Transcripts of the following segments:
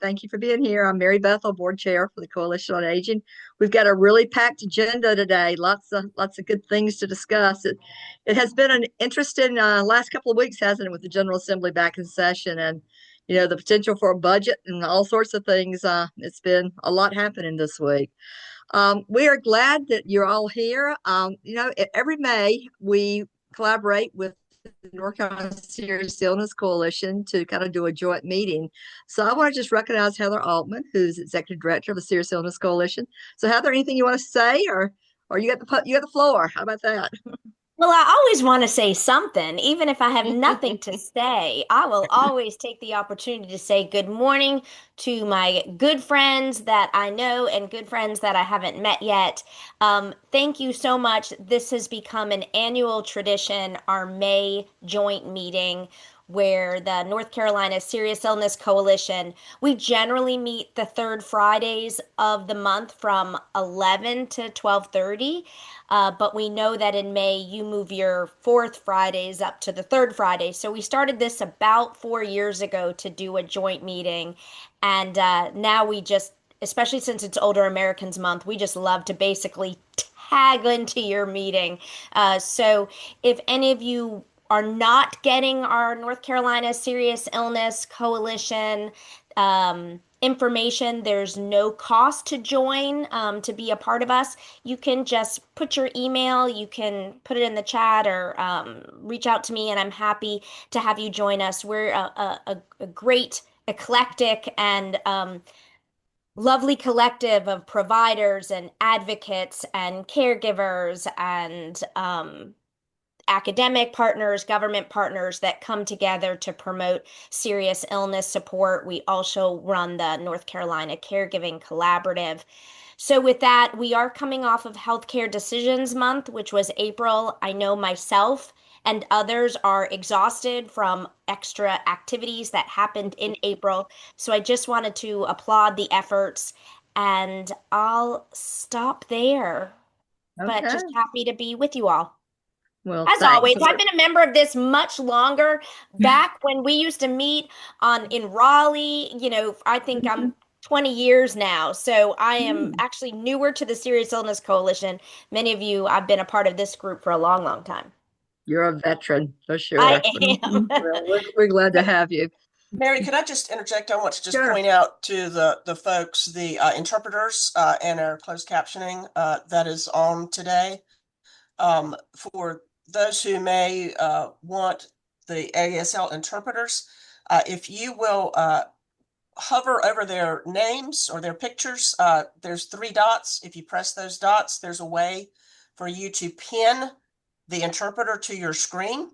Thank you for being here. I'm Mary Bethel, Board Chair for the Coalition on Aging. We've got a really packed agenda today. Lots of good things to discuss. It has been an interesting last couple of weeks, hasn't it, with the General Assembly back in session and the potential for a budget and all sorts of things. It's been a lot happening this week. We are glad that you're all here. Every May we collaborate with the North Carolina Serious Illness Coalition to kind of do a joint meeting. So I want to just recognize Heather Altman, who's Executive Director of the Serious Illness Coalition. So Heather, anything you want to say, or you got the floor? How about that? Well, I always want to say something, even if I have nothing to say. I will always take the opportunity to say good morning to my good friends that I know and good friends that I haven't met yet. Thank you so much. This has become an annual tradition, our May joint meeting, where the North Carolina Serious Illness Coalition, we generally meet the third Fridays of the month from 11 to 12:30. But we know that in May you move your fourth Fridays up to the third Friday. So we started this about 4 years ago to do a joint meeting. And now we just, especially since it's Older Americans Month, we just love to basically tag into your meeting. So if any of you are not getting our North Carolina Serious Illness Coalition information, there's no cost to join to be a part of us. You can just put your email, you can put it in the chat or reach out to me, and I'm happy to have you join us. We're a great, eclectic, and lovely collective of providers and advocates and caregivers and academic partners, government partners that come together to promote serious illness support. We also run the North Carolina Caregiving Collaborative. So, with that, we are coming off of Healthcare Decisions Month, which was April. I know myself and others are exhausted from extra activities that happened in April. So, I just wanted to applaud the efforts, and I'll stop there. But Okay. just happy to be with you all. Well, As thanks. always, I've been a member of this much longer. Back when we used to meet on in Raleigh, I think I'm 20 years now. So I am actually newer to the Serious Illness Coalition. Many of you, I've been a part of this group for a long, long time. You're a veteran for I sure. am. Well, we're glad to have you. Mary, could I just interject? I want to just Sure. point out to the folks, the interpreters and our closed captioning that is on today. For those who may want the ASL interpreters, if you will hover over their names or their pictures, there's three dots. If you press those dots, there's a way for you to pin the interpreter to your screen.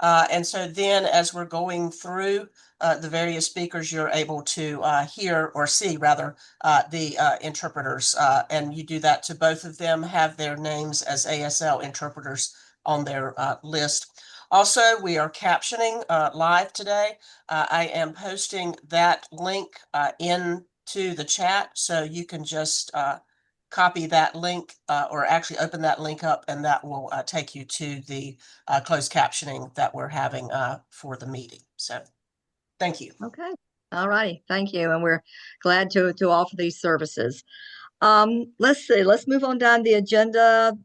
And so then as we're going through the various speakers, you're able to hear or see rather the interpreters. And you do that to both of them, have their names as ASL interpreters on their list. Also, we are captioning live today. I am posting that link into the chat, so you can just copy that link or actually open that link up, and that will take you to the closed captioning that we're having for the meeting. So thank you. Okay. All righty. Thank you. And we're glad to offer these services. Let's see. Let's move on down the agenda.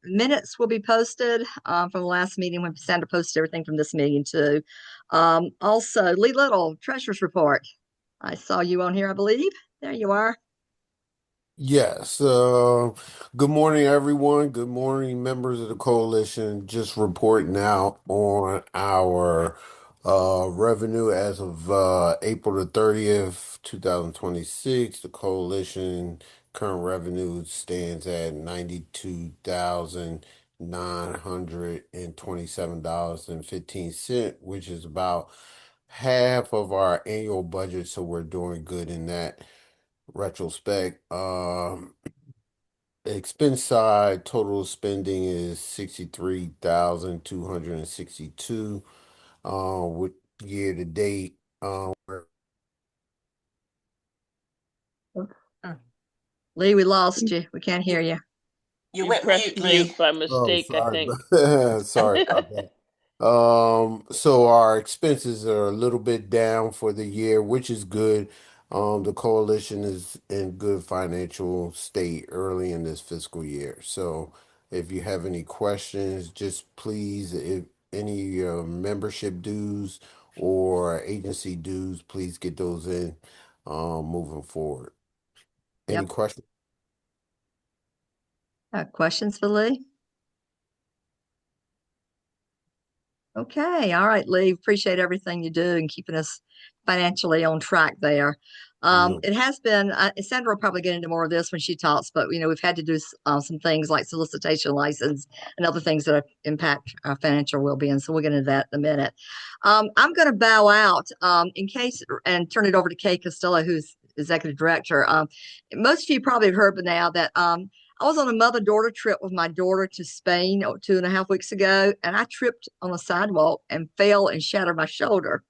Minutes will be posted from the last meeting. When Sandra posted everything from this meeting too. Also, Lee Little, Treasurer's Report. I saw you on here, I believe. There you are. Yes. Good morning, everyone. Good morning, members of the coalition. Just reporting out on our revenue as of April the 30th, 2026. The coalition current revenue stands at $92,927.15, which is about half of our annual budget. So we're doing good in that retrospect. Expense side, total spending is 63,262. With year to date, Lee, we lost you. We can't hear You you. you You went pressed mute, Lee. mute by oh, mistake, I sorry, think. sorry about that. So our expenses are a little bit down for the year, which is good. The coalition is in good financial state early in this fiscal year. So if you have any questions, just please, if any membership dues or agency dues, please get those in moving forward. Any Yep. questions? Questions for Lee? Okay. All right, Lee. Appreciate everything you do and keeping us financially on track there. No. It has been, Sandra will probably get into more of this when she talks, but we've had to do some things like solicitation license and other things that impact our financial well-being. So we'll get into that in a minute. I'm going to bow out in case and turn it over to Kay Costello, who's executive director. Most of you probably have heard by now that I was on a mother-daughter trip with my daughter to Spain 2.5 weeks ago, and I tripped on a sidewalk and fell and shattered my shoulder.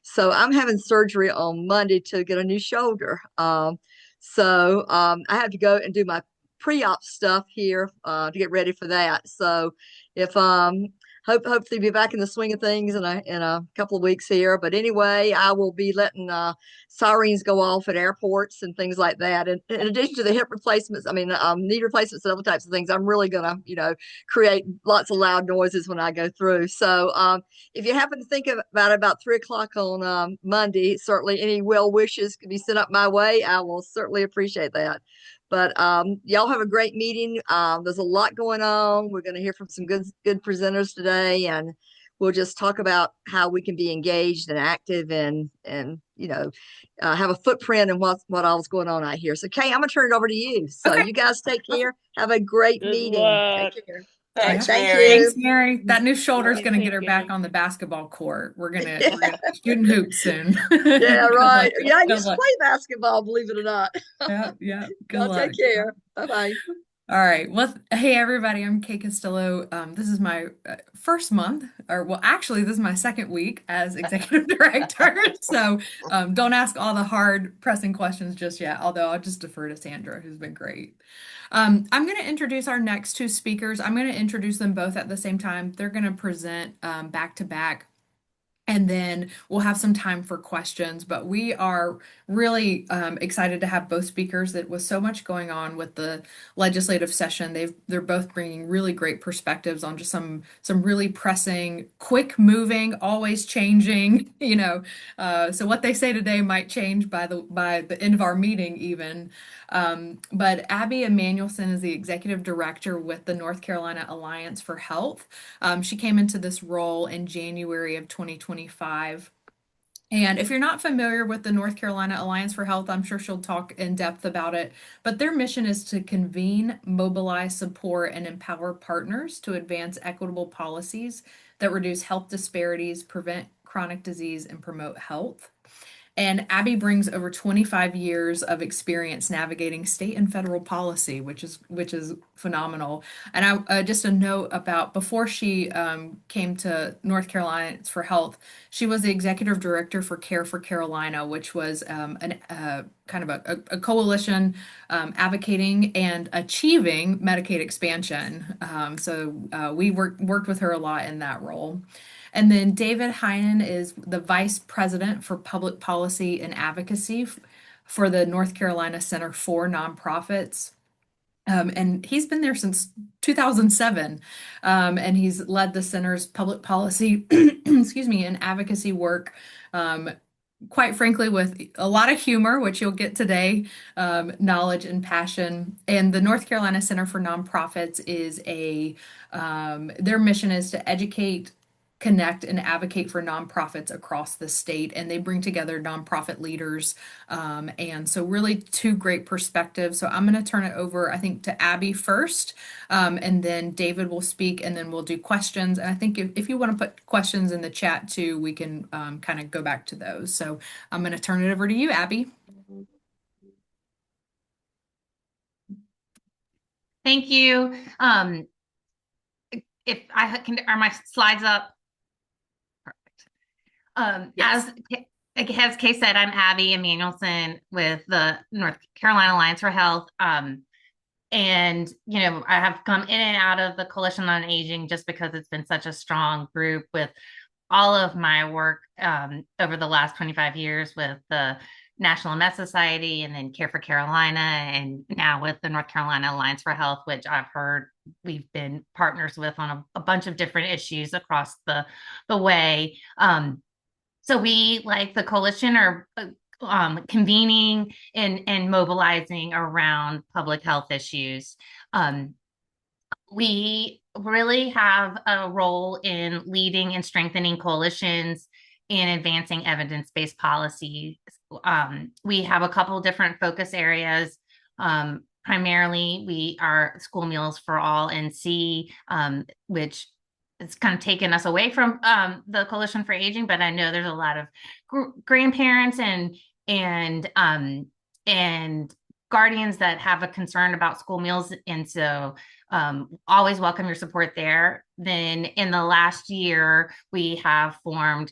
So I'm having surgery on Monday to get a new shoulder. I have to go and do my pre-op stuff here to get ready for that. So if hopefully be back in the swing of things in a couple of weeks here. But anyway, I will be letting sirens go off at airports and things like that. And in addition to the hip replacements, knee replacements and other types of things, I'm really gonna create lots of loud noises when I go through. So if you happen to think about 3 o'clock on Monday, certainly any well wishes can be sent up my way. I will certainly appreciate that. But y'all have a great meeting. There's a lot going on. We're going to hear from some good presenters today, and we'll just talk about how we can be engaged and active and have a footprint in what all's going on out here. So, Kay, I'm going to turn it over to you. So, Okay. you guys take care. Have a great Good meeting. luck. Take care. Thanks, Thank Mary. you. Thanks, Mary. That new shoulder is Yeah, going to get her back thinking. on the basketball court. We're gonna be shooting hoops soon. Yeah, Good right. luck. Yeah, I Good used to luck. play basketball, believe it or not. Yeah, yeah. Good Y'all luck. take care. Bye-bye. All right. Well, hey everybody, I'm Kay Costello. This is my first month, or well, actually, this is my second week as executive director. So don't ask all the hard pressing questions just yet, although I'll just defer to Sandra, who's been great. I'm going to introduce our next two speakers. I'm going to introduce them both at the same time. They're going to present back to back. And then we'll have some time for questions. But we are really excited to have both speakers. There was so much going on with the legislative session. They're both bringing really great perspectives on just some really pressing, quick moving, always changing. So what they say today might change by the end of our meeting even. But Abby Emanuelson is the executive director with the North Carolina Alliance for Health. She came into this role in January of 2025. And if you're not familiar with the North Carolina Alliance for Health, I'm sure she'll talk in depth about it. But their mission is to convene, mobilize, support, and empower partners to advance equitable policies that reduce health disparities, prevent chronic disease, and promote health. And Abby brings over 25 years of experience navigating state and federal policy, which is phenomenal. And I just a note about before she came to North Carolina for Health, she was the executive director for Care for Carolina, which was kind of a coalition advocating and achieving Medicaid expansion. So we worked with her a lot in that role. And then David Heinen is the Vice President for Public Policy and Advocacy for the North Carolina Center for Nonprofits. And he's been there since 2007. And he's led the center's public policy, excuse me, and advocacy work, quite frankly, with a lot of humor, which you'll get today, knowledge and passion. And the North Carolina Center for Nonprofits is their mission is to educate, connect, and advocate for nonprofits across the state, and they bring together nonprofit leaders, and so really two great perspectives. So I'm going to turn it over, I think, to Abby first, and then David will speak, and then we'll do questions. And I think if you want to put questions in the chat too, we can kind of go back to those. So I'm going to turn it over to you, Abby. Thank you. If I can, are my slides up? Yes. As Kay said, I'm Abby Emanuelson with the North Carolina Alliance for Health. And, I have come in and out of the Coalition on Aging just because it's been such a strong group with all of my work over the last 25 years with the National MS Society, and then Care for Carolina, and now with the North Carolina Alliance for Health, which I've heard we've been partners with on a bunch of different issues across the way. So we, like the coalition, are convening and mobilizing around public health issues. We really have a role in leading and strengthening coalitions and advancing evidence-based policies. We have a couple different focus areas. Primarily, we are School Meals for All NC, which it's kind of taken us away from the Coalition for Aging, but I know there's a lot of grandparents and guardians that have a concern about school meals, and so always welcome your support there. Then in the last year, we have formed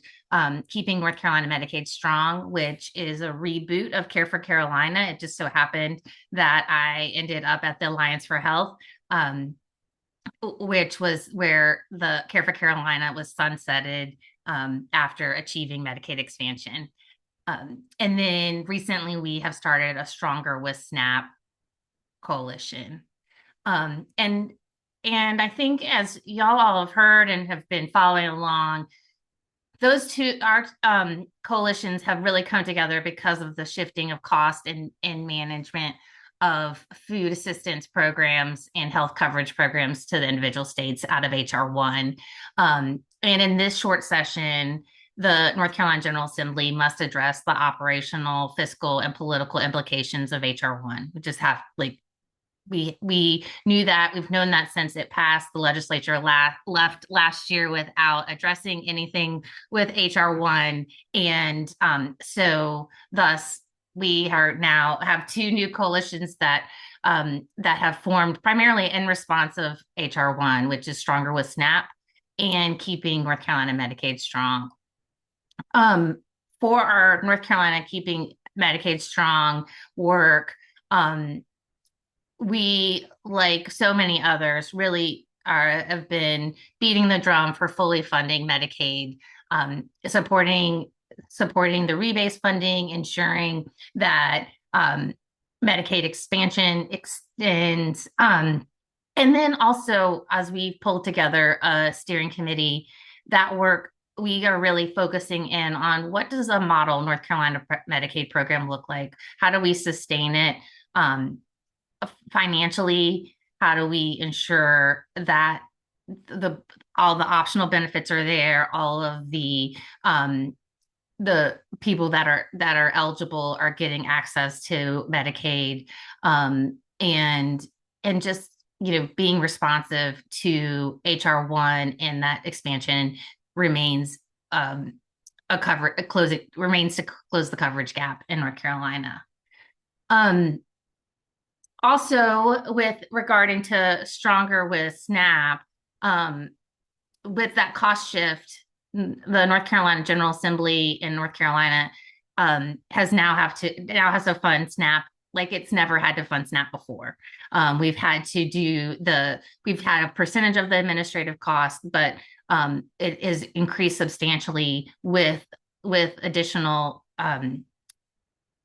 Keeping North Carolina Medicaid Strong, which is a reboot of Care for Carolina. It just so happened that I ended up at the Alliance for Health, which was where the Care for Carolina was sunsetted after achieving Medicaid expansion. And then recently we have started a Stronger with SNAP coalition. And I think, as y'all all have heard and have been following along, those two, our coalitions have really come together because of the shifting of cost and management of food assistance programs and health coverage programs to the individual states out of HR 1. And in this short session, the North Carolina General Assembly must address the operational, fiscal, and political implications of HR 1. We just have, like, we knew that. We've known that since it passed. The legislature left last year without addressing anything with HR 1. And so thus, we are now have two new coalitions that have formed primarily in response of HR 1, which is Stronger with SNAP and Keeping North Carolina Medicaid Strong. For our North Carolina Keeping Medicaid Strong work, we, like so many others, really have been beating the drum for fully funding Medicaid, supporting the rebase funding, ensuring that Medicaid expansion extends. And then also, as we pulled together a steering committee, that work, we are really focusing in on what does a model North Carolina Medicaid program look like? How do we sustain it financially? How do we ensure that all the optional benefits are there, all of the people that are eligible are getting access to Medicaid, and just, you know, being responsive to HR 1, and that expansion remains remains to close the coverage gap in North Carolina. Also, with regarding to Stronger with SNAP, with that cost shift, the North Carolina General Assembly in North Carolina has to fund SNAP like it's never had to fund SNAP before. We've had a percentage of the administrative cost, but it is increased substantially with additional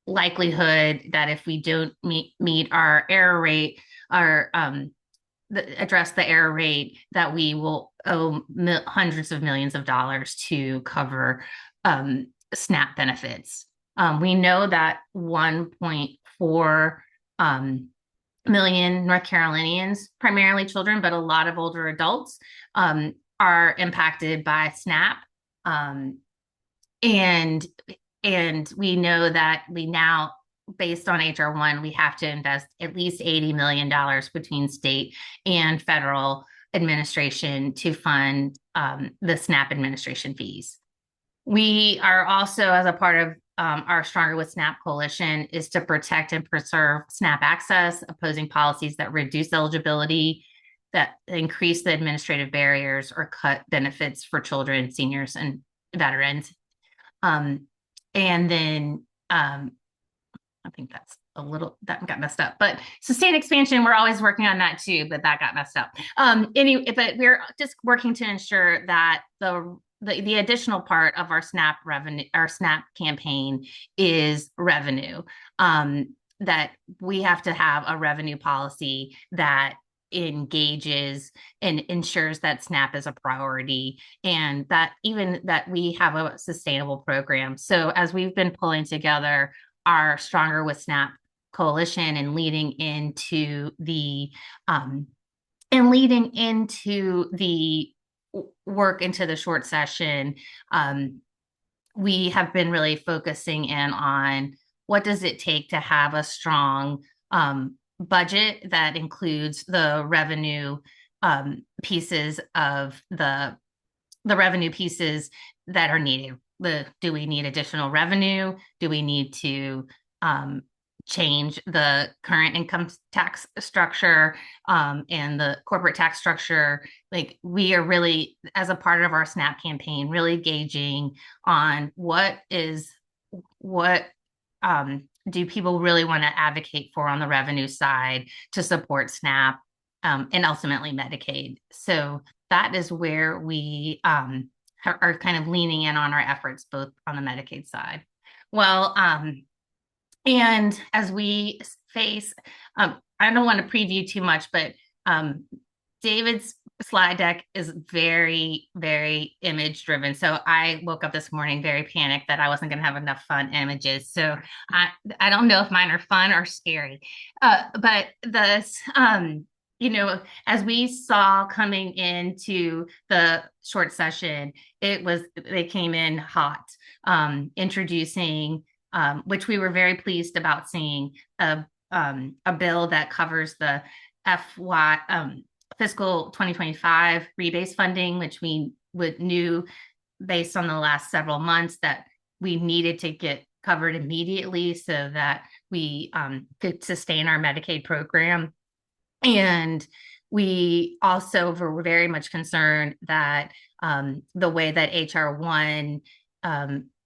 likelihood that if we don't meet our error rate, address the error rate, that we will owe hundreds of millions of dollars to cover SNAP benefits. We know that 1.4 million North Carolinians, primarily children, but a lot of older adults, are impacted by SNAP. And we know that we now, based on HR 1, we have to invest at least $80 million between state and federal administration to fund the SNAP administration fees. We are also, as a part of our Stronger with SNAP coalition, is to protect and preserve SNAP access, opposing policies that reduce eligibility, that increase the administrative barriers, or cut benefits for children, seniors, and veterans. And then I think that got messed up, but sustained expansion, we're always working on that too, but that got messed up. But we're just working to ensure that the the additional part of our SNAP revenue, our SNAP campaign is revenue. That we have to have a revenue policy that engages and ensures that SNAP is a priority, and that even that we have a sustainable program. So as we've been pulling together our Stronger with SNAP coalition and leading into the work into the short session, we have been really focusing in on what does it take to have a strong budget that includes the revenue pieces of the revenue pieces that are needed. Do we need additional revenue? Do we need to change the current income tax structure and the corporate tax structure? Like, we are really, as a part of our SNAP campaign, really gauging on what do people really want to advocate for on the revenue side to support SNAP and ultimately Medicaid. So that is where we are kind of leaning in on our efforts, both on the Medicaid side. Well, and as we face, I don't want to preview too much, but David's slide deck is very, very image driven. So I woke up this morning very panicked that I wasn't going to have enough fun images. So I don't know if mine are fun or scary, but this, as we saw coming into the short session, they came in hot, introducing, which we were very pleased about seeing, a bill that covers the fiscal 2025 rebase funding, which we knew based on the last several months that we needed to get covered immediately so that we could sustain our Medicaid program. And we also were very much concerned that the way that HR 1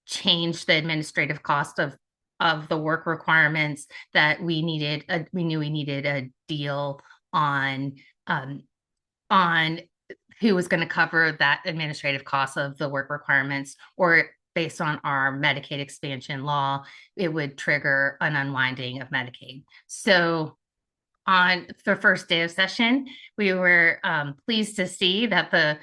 changed the administrative cost of the work requirements, that we knew we needed a deal on who was going to cover that administrative cost of the work requirements, or based on our Medicaid expansion law, it would trigger an unwinding of Medicaid. So on the first day of session, we were pleased to see that the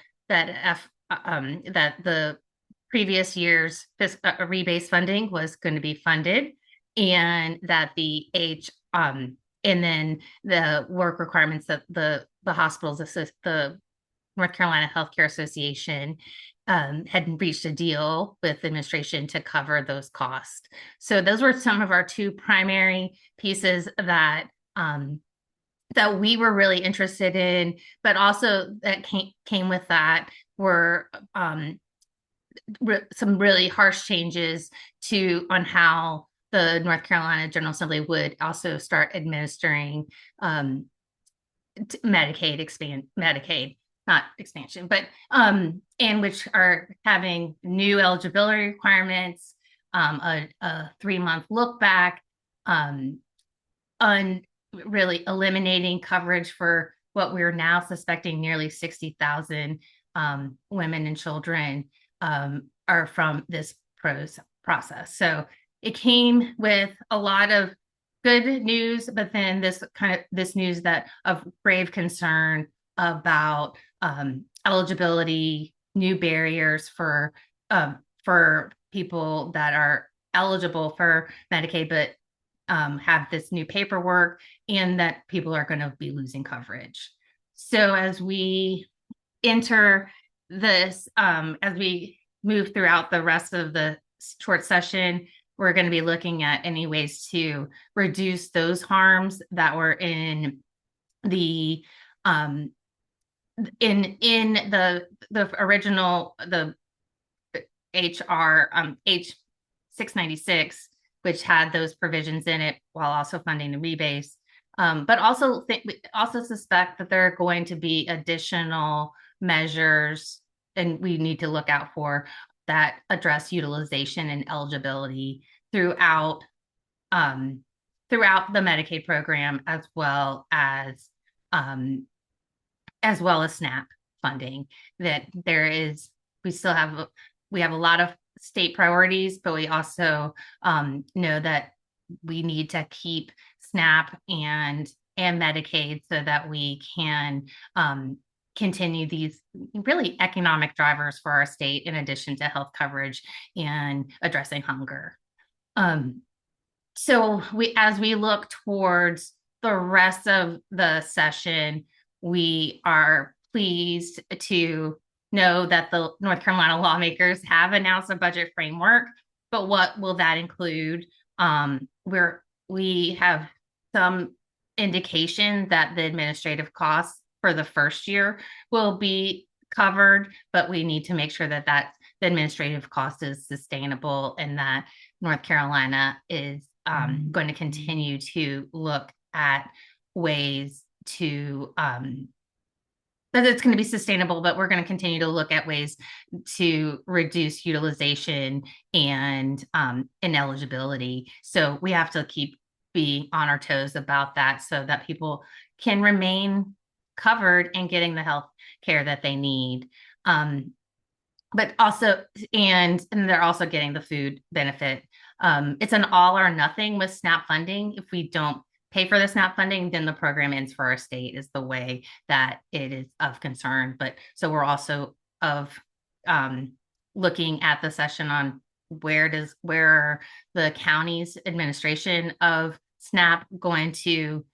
previous year's rebase funding was going to be funded, and that and then the work requirements that the hospitals, the North Carolina Healthcare Association had reached a deal with the administration to cover those costs. So those were some of our two primary pieces that we were really interested in, but also that came with that were some really harsh changes on how the North Carolina General Assembly would also start administering Medicaid, not expansion, but and which are having new eligibility requirements, a 3-month look back, really eliminating coverage for what we're now suspecting nearly 60,000 women and children are from this process. So it came with a lot of good news, but then this news of grave concern about eligibility, new barriers for people that are eligible for Medicaid, but have this new paperwork, and that people are going to be losing coverage. So as we enter this, as we move throughout the rest of the short session, we're going to be looking at any ways to reduce those harms that were in the original HR H 696, which had those provisions in it while also funding the rebase. But we also suspect that there are going to be additional measures, and we need to look out for, that address utilization and eligibility throughout the Medicaid program, as well as SNAP funding. That there is we still have a lot of state priorities, but we also know that we need to keep SNAP and Medicaid so that we can continue these really economic drivers for our state, in addition to health coverage and addressing hunger. So as we look towards the rest of the session, we are pleased to know that the North Carolina lawmakers have announced a budget framework, but what will that include? We have some indication that the administrative costs for the first year will be covered, but we need to make sure that the administrative cost is sustainable, and that North Carolina is going to continue to look at ways to that it's going to be sustainable, but we're going to continue to look at ways to reduce utilization and ineligibility. So we have to be on our toes about that so that people can remain covered and getting the health care that they need. But also, and they're also getting the food benefit. It's an all or nothing with SNAP funding. If we don't pay for the SNAP funding, then the program ends for our state, is the way that it is of concern. But so we're also looking at the session on where are the county's administration of SNAP going to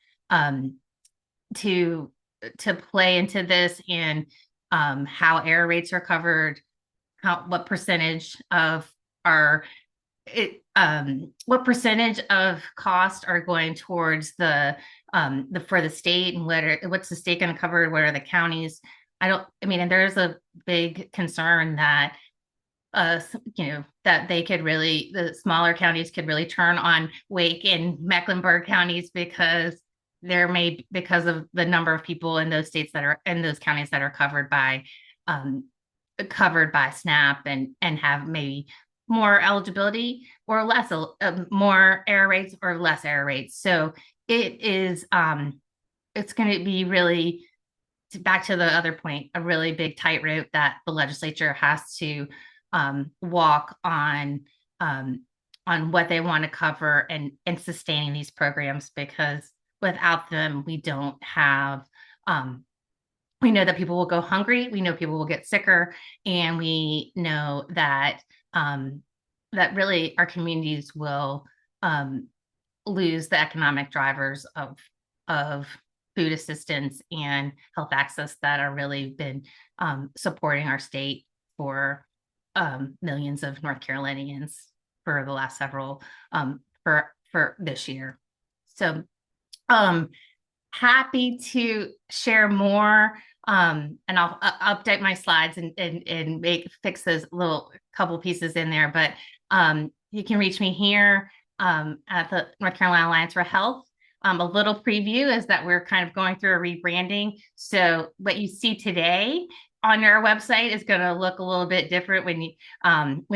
play into this, and how error rates are covered, what percentage of what percentage of costs are going towards for the state, and what's the state going to cover, what are the counties? And there's a big concern that that the smaller counties could really turn on Wake and Mecklenburg counties, because of the number of people in those states that are in those counties that are covered by SNAP, and have maybe more eligibility or less, more error rates or less error rates. So it's going to be really, back to the other point, a really big tightrope that the legislature has to walk on what they want to cover, and sustaining these programs, because without them, we don't have, we know that people will go hungry. We know people will get sicker, and we know that that really our communities will lose the economic drivers of food assistance and health access that are really been supporting our state for millions of North Carolinians for the last several for this year. So happy to share more, and I'll update my slides and fix those little couple pieces in there. But you can reach me here at the North Carolina Alliance for Health. A little preview is that we're kind of going through a rebranding. So what you see today on our website is going to look a little bit different when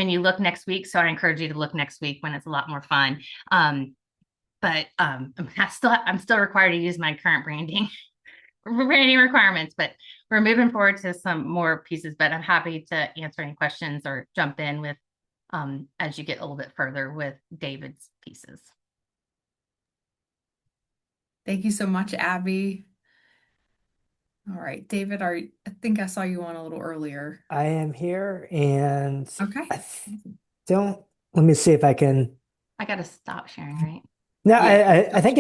you look next week. So I encourage you to look next week when it's a lot more fun. But I'm still required to use my current branding requirements, but we're moving forward to some more pieces. But I'm happy to answer any questions or jump in with as you get a little bit further with David's pieces. Thank you so much, Abby. All right, David, I think I saw you on a little earlier. I am here, and Okay. let me see if I can. I got to stop sharing, right? No, Yeah. I think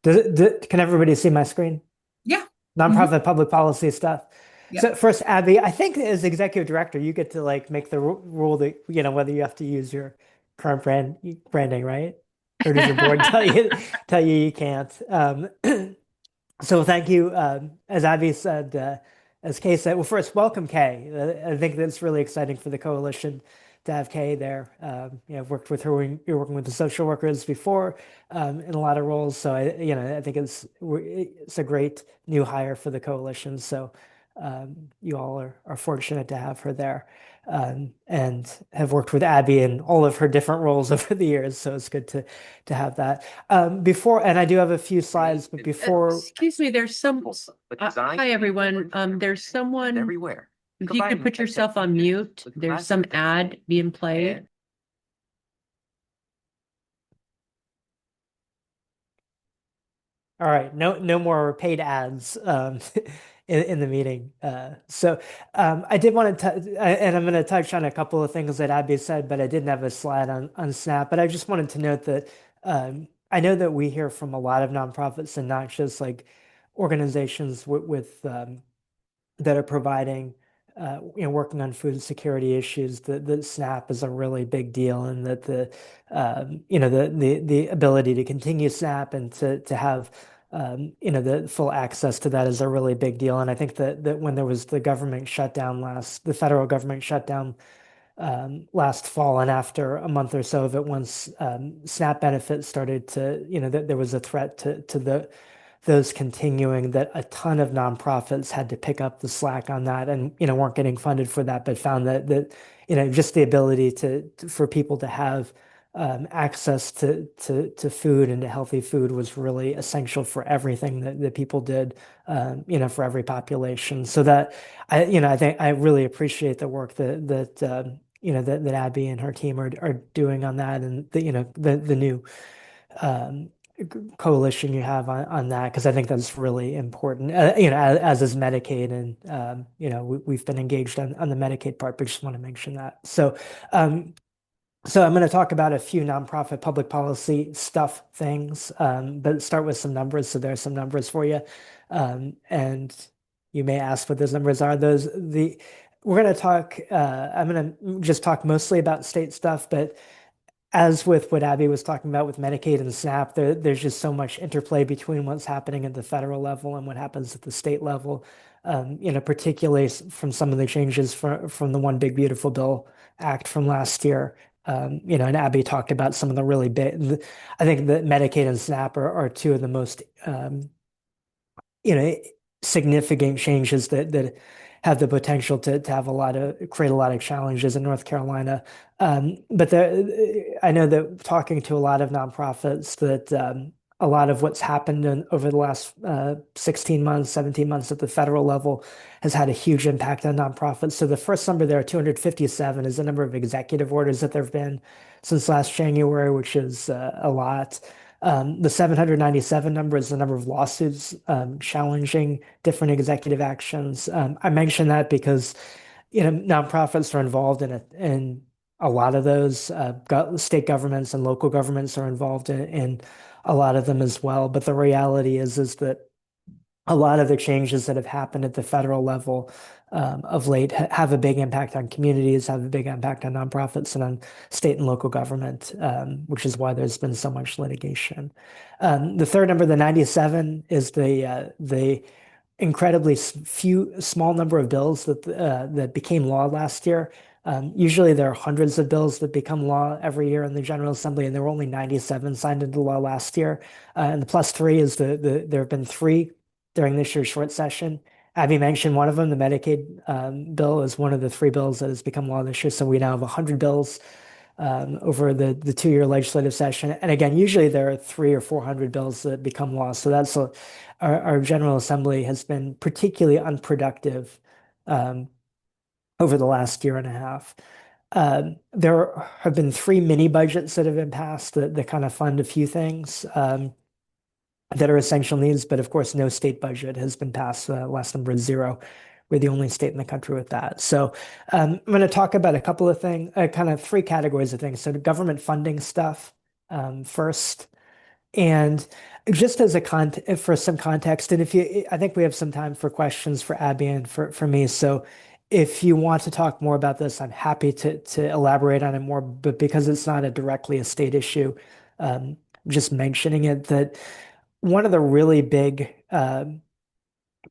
can everybody see my screen? Yeah. Nonprofit public policy stuff. Yep. So first, Abby, I think as executive director, you get to make the rule that, whether you have to use your current branding, right? Or does your board tell you can't? So thank you. As Abby said, as Kay said, well, first, welcome, Kay. I think that's really exciting for the coalition to have Kay there. I've worked with her when you're working with the social workers before in a lot of roles. So I think it's a great new hire for the coalition. So you all are fortunate to have her there, and have worked with Abby in all of her different roles over the years. So it's good to have that. And I do have a few slides, but before. Excuse me, there's hi everyone. There's someone everywhere. If you could put yourself on mute, there's some ad being played. All right, no more paid ads in the meeting. I did want to, and I'm going to touch on a couple of things that Abby said, but I didn't have a slide on SNAP. But I just wanted to note that I know that we hear from a lot of nonprofits and not just like organizations with that are providing, working on food security issues, that SNAP is a really big deal, and that the ability to continue SNAP and to have, the full access to that is a really big deal. And I think that when there was the federal government shutdown last fall, and after a month or so of it, once SNAP benefits started to, that there was a threat to those continuing, that a ton of nonprofits had to pick up the slack on that, and weren't getting funded for that, but found that just the ability for people to have access to food and to healthy food was really essential for everything that people did, for every population. So that I think I really appreciate the work that Abby and her team are doing on that, and the new coalition you have on that, because I think that's really important. As is Medicaid, and we've been engaged on the Medicaid part, but just want to mention that. So I'm going to talk about a few nonprofit public policy stuff things, but start with some numbers. So there are some numbers for you, and you may ask what those numbers are. We're going to talk. I'm going to just talk mostly about state stuff, but as with what Abby was talking about with Medicaid and SNAP, there's just so much interplay between what's happening at the federal level and what happens at the state level. Particularly from some of the changes from the One Big Beautiful Bill Act from last year. And Abby talked about some of the really big. I think that Medicaid and SNAP are two of the most significant changes that have the potential to create a lot of challenges in North Carolina. But I know that talking to a lot of nonprofits, that a lot of what's happened over the last 16 months, 17 months at the federal level has had a huge impact on nonprofits. So the first number there, 257, is the number of executive orders that there have been since last January, which is a lot. The 797 number is the number of lawsuits challenging different executive actions. I mention that because nonprofits are involved in a lot of those. State governments and local governments are involved in a lot of them as well. But the reality is that a lot of the changes that have happened at the federal level of late have a big impact on communities, have a big impact on nonprofits and on state and local government, which is why there's been so much litigation. The third number, the 97, is the incredibly small number of bills that became law last year. Usually there are hundreds of bills that become law every year in the General Assembly, and there were only 97 signed into law last year. And the plus three is there have been three during this year's short session. Abby mentioned one of them. The Medicaid bill is one of the three bills that has become law this year. So we now have 100 bills over the 2-year legislative session. And again, usually there are 300 or 400 bills that become law. So that's our General Assembly has been particularly unproductive over the last year and a half. There have been 3 mini budgets that have been passed that kind of fund a few things that are essential needs, but of course, no state budget has been passed. Last number is 0. We're the only state in the country with that. So I'm going to talk about a couple of things, kind of 3 categories of things. So the government funding stuff first, and just as for some context, and I think we have some time for questions for Abby and for me. So if you want to talk more about this, I'm happy to elaborate on it more. But because it's not directly a state issue, just mentioning it, that one of the really big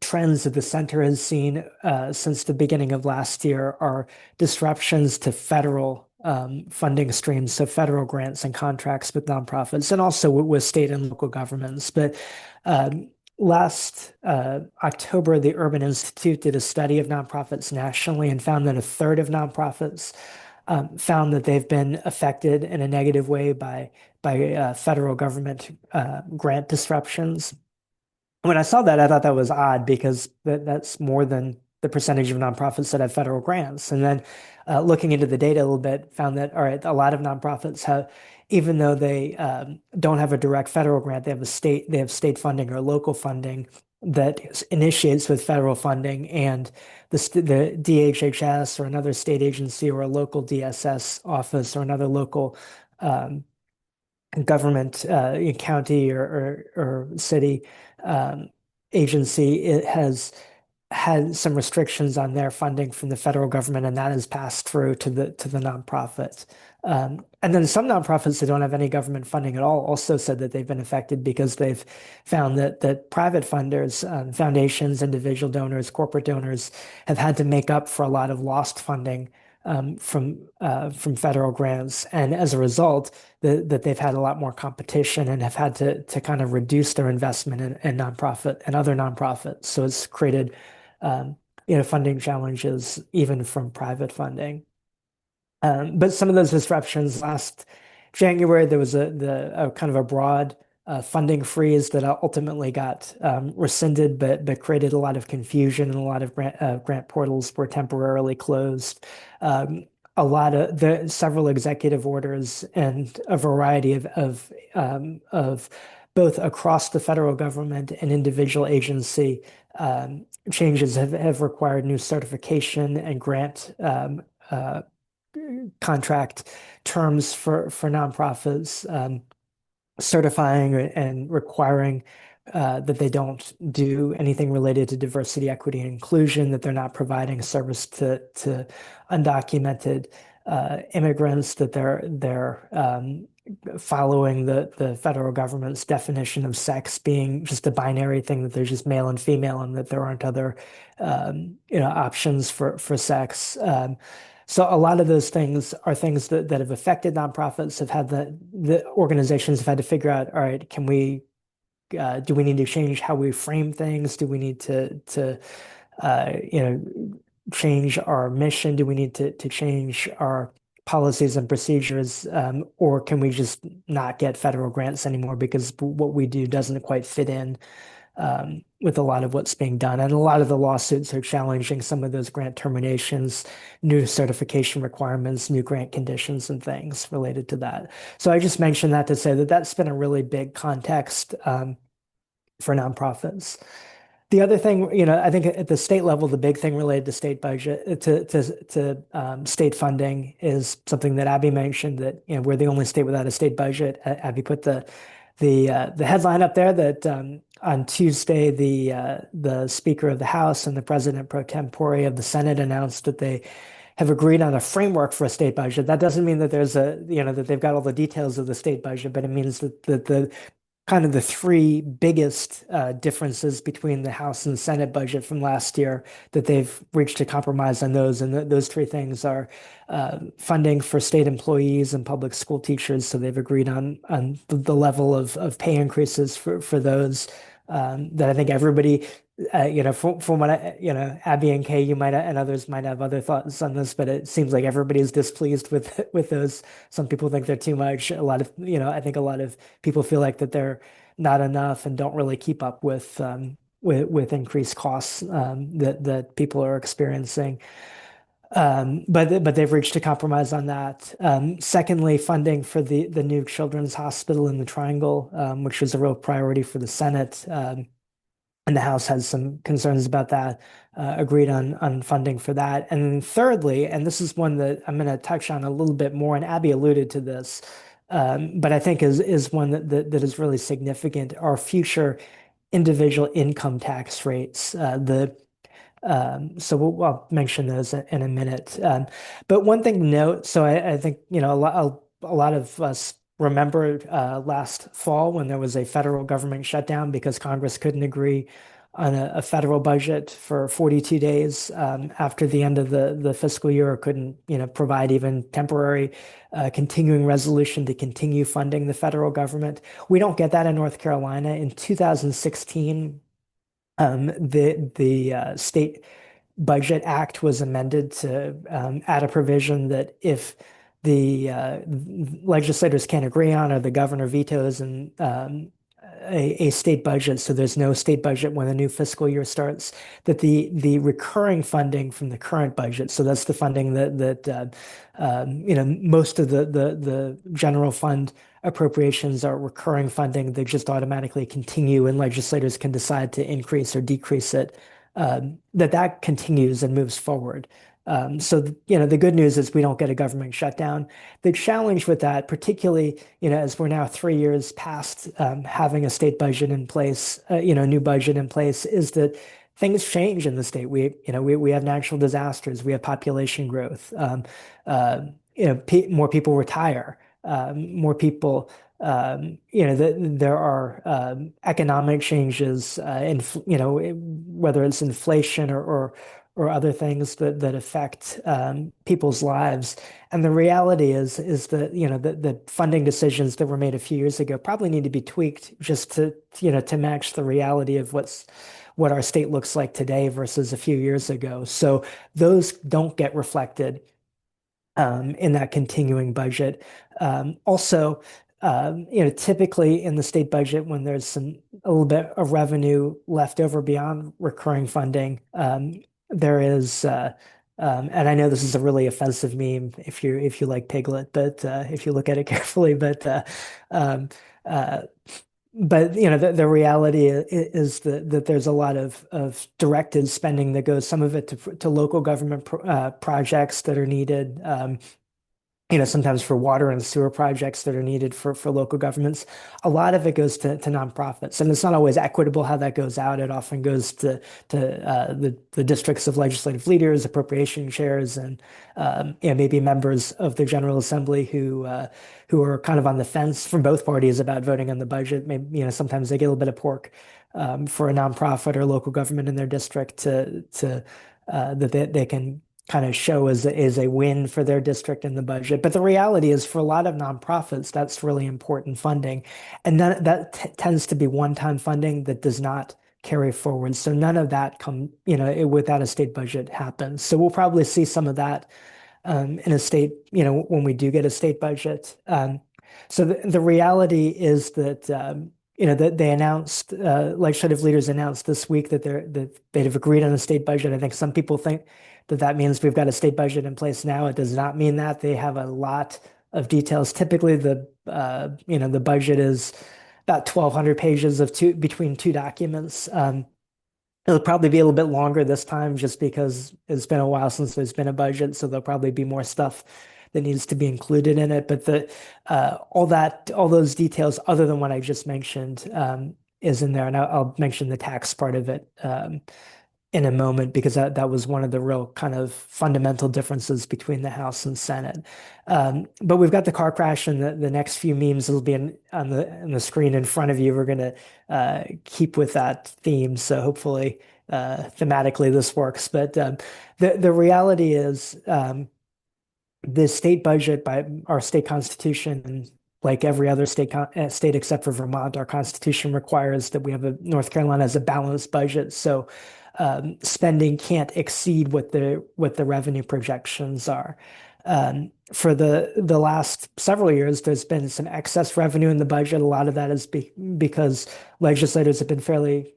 trends that the center has seen since the beginning of last year are disruptions to federal funding streams, so federal grants and contracts with nonprofits, and also with state and local governments. But last October, the Urban Institute did a study of nonprofits nationally and found that a third of nonprofits found that they've been affected in a negative way by federal government grant disruptions. When I saw that, I thought that was odd, because that's more than the percentage of nonprofits that have federal grants. And then looking into the data a little bit, found that, all right, a lot of nonprofits have, even though they don't have a direct federal grant, they have state funding or local funding that initiates with federal funding, and the DHHS or another state agency or a local DSS office or another local government, county or city agency, it has had some restrictions on their funding from the federal government, and that has passed through to the nonprofits. And then some nonprofits that don't have any government funding at all also said that they've been affected because they've found that private funders, foundations, individual donors, corporate donors have had to make up for a lot of lost funding from federal grants, and as a result, that they've had a lot more competition and have had to kind of reduce their investment in nonprofit and other nonprofits. So it's created funding challenges even from private funding. But some of those disruptions, last January, there was a kind of a broad funding freeze that ultimately got rescinded, but created a lot of confusion, and a lot of grant portals were temporarily closed. Several executive orders and a variety of both across the federal government and individual agency changes have required new certification and grant contract terms for nonprofits, certifying and requiring that they don't do anything related to diversity, equity, and inclusion, that they're not providing service to undocumented immigrants, that they're following the federal government's definition of sex being just a binary thing, that there's just male and female, and that there aren't other options for sex. So a lot of those things are things that have affected nonprofits, have had the organizations have had to figure out, all right, do we need to change how we frame things? Do we need to change our mission? Do we need to change our policies and procedures? Or can we just not get federal grants anymore because what we do doesn't quite fit in with a lot of what's being done? And a lot of the lawsuits are challenging some of those grant terminations, new certification requirements, new grant conditions, and things related to that. So I just mentioned that to say that that's been a really big context for nonprofits. The other thing, I think at the state level, the big thing related to state budget, to state funding, is something that Abby mentioned, that we're the only state without a state budget. Abby put the headline up there that on Tuesday, the Speaker of the House and the President pro tempore of the Senate announced that they have agreed on a framework for a state budget. That doesn't mean that there's that they've got all the details of the state budget, but it means that the kind of the three biggest differences between the House and the Senate budget from last year, that they've reached a compromise on those. And those three things are funding for state employees and public school teachers. So they've agreed on the level of pay increases for those, that I think everybody, from what Abby and Kay, you might and others might have other thoughts on this, but it seems like everybody's displeased with those. Some people think they're too much. A lot of, I think a lot of people feel like that they're not enough and don't really keep up with increased costs that people are experiencing. But they've reached a compromise on that. Secondly, funding for the new children's hospital in the Triangle, which was a real priority for the Senate. And the House has some concerns about that, agreed on funding for that. And thirdly, and this is one that I'm going to touch on a little bit more, and Abby alluded to this, but I think is one that is really significant, are future individual income tax rates. So I'll mention those in a minute. But one thing to note, so I think a lot of us remember last fall when there was a federal government shutdown because Congress couldn't agree on a federal budget for 42 days after the end of the fiscal year, or couldn't provide even temporary continuing resolution to continue funding the federal government. We don't get that in North Carolina. In 2016, the State Budget Act was amended to add a provision that if the legislators can't agree on, or the governor vetoes and a state budget, so there's no state budget when the new fiscal year starts, that the recurring funding from the current budget, so that's the funding that most of the general fund appropriations are recurring funding. They just automatically continue, and legislators can decide to increase or decrease it. That continues and moves forward. So the good news is we don't get a government shutdown. The challenge with that, particularly as we're now 3 years past having a state budget in place, a new budget in place, is that things change in the state. We have natural disasters, we have population growth, more people retire, more people. There are economic changes, whether it's inflation or other things that affect people's lives. And the reality is that the funding decisions that were made a few years ago probably need to be tweaked just to match the reality of what our state looks like today versus a few years ago. So those don't get reflected in that continuing budget. Also, typically in the state budget, when there's a little bit of revenue left over beyond recurring funding, there is, and I know this is a really offensive meme if you like Piglet, but if you look at it carefully, um, uh, the reality is that there's a lot of directed spending that goes, some of it to local government projects that are needed. Sometimes for water and sewer projects that are needed for local governments. A lot of it goes to nonprofits, and it's not always equitable how that goes out. It often goes to the districts of legislative leaders, appropriation chairs, and maybe members of the General Assembly who are kind of on the fence from both parties about voting on the budget. Maybe sometimes they get a little bit of pork for a nonprofit or local government in their district that they can kind of show as a win for their district in the budget. But the reality is, for a lot of nonprofits, that's really important funding. And that tends to be one-time funding that does not carry forward. So none of that without a state budget happens. So we'll probably see some of that in a state, when we do get a state budget. So the reality is that that they announced, legislative leaders announced this week that they've agreed on a state budget. I think some people think that means we've got a state budget in place now. It does not mean that. They have a lot of details. Typically, the budget is about 1,200 pages between two documents. It'll probably be a little bit longer this time just because it's been a while since there's been a budget, so there'll probably be more stuff that needs to be included in it. But all those details, other than what I just mentioned, is in there, and I'll mention the tax part of it in a moment, because that was one of the real kind of fundamental differences between the House and Senate. But we've got the car crash, and the next few memes will be on the screen in front of you. We're going to keep with that theme, so hopefully thematically this works. But the reality is the state budget by our state constitution, and like every other state except for Vermont, our constitution requires that North Carolina has a balanced budget. So spending can't exceed what the revenue projections are. For the last several years, there's been some excess revenue in the budget. A lot of that is because legislators have been fairly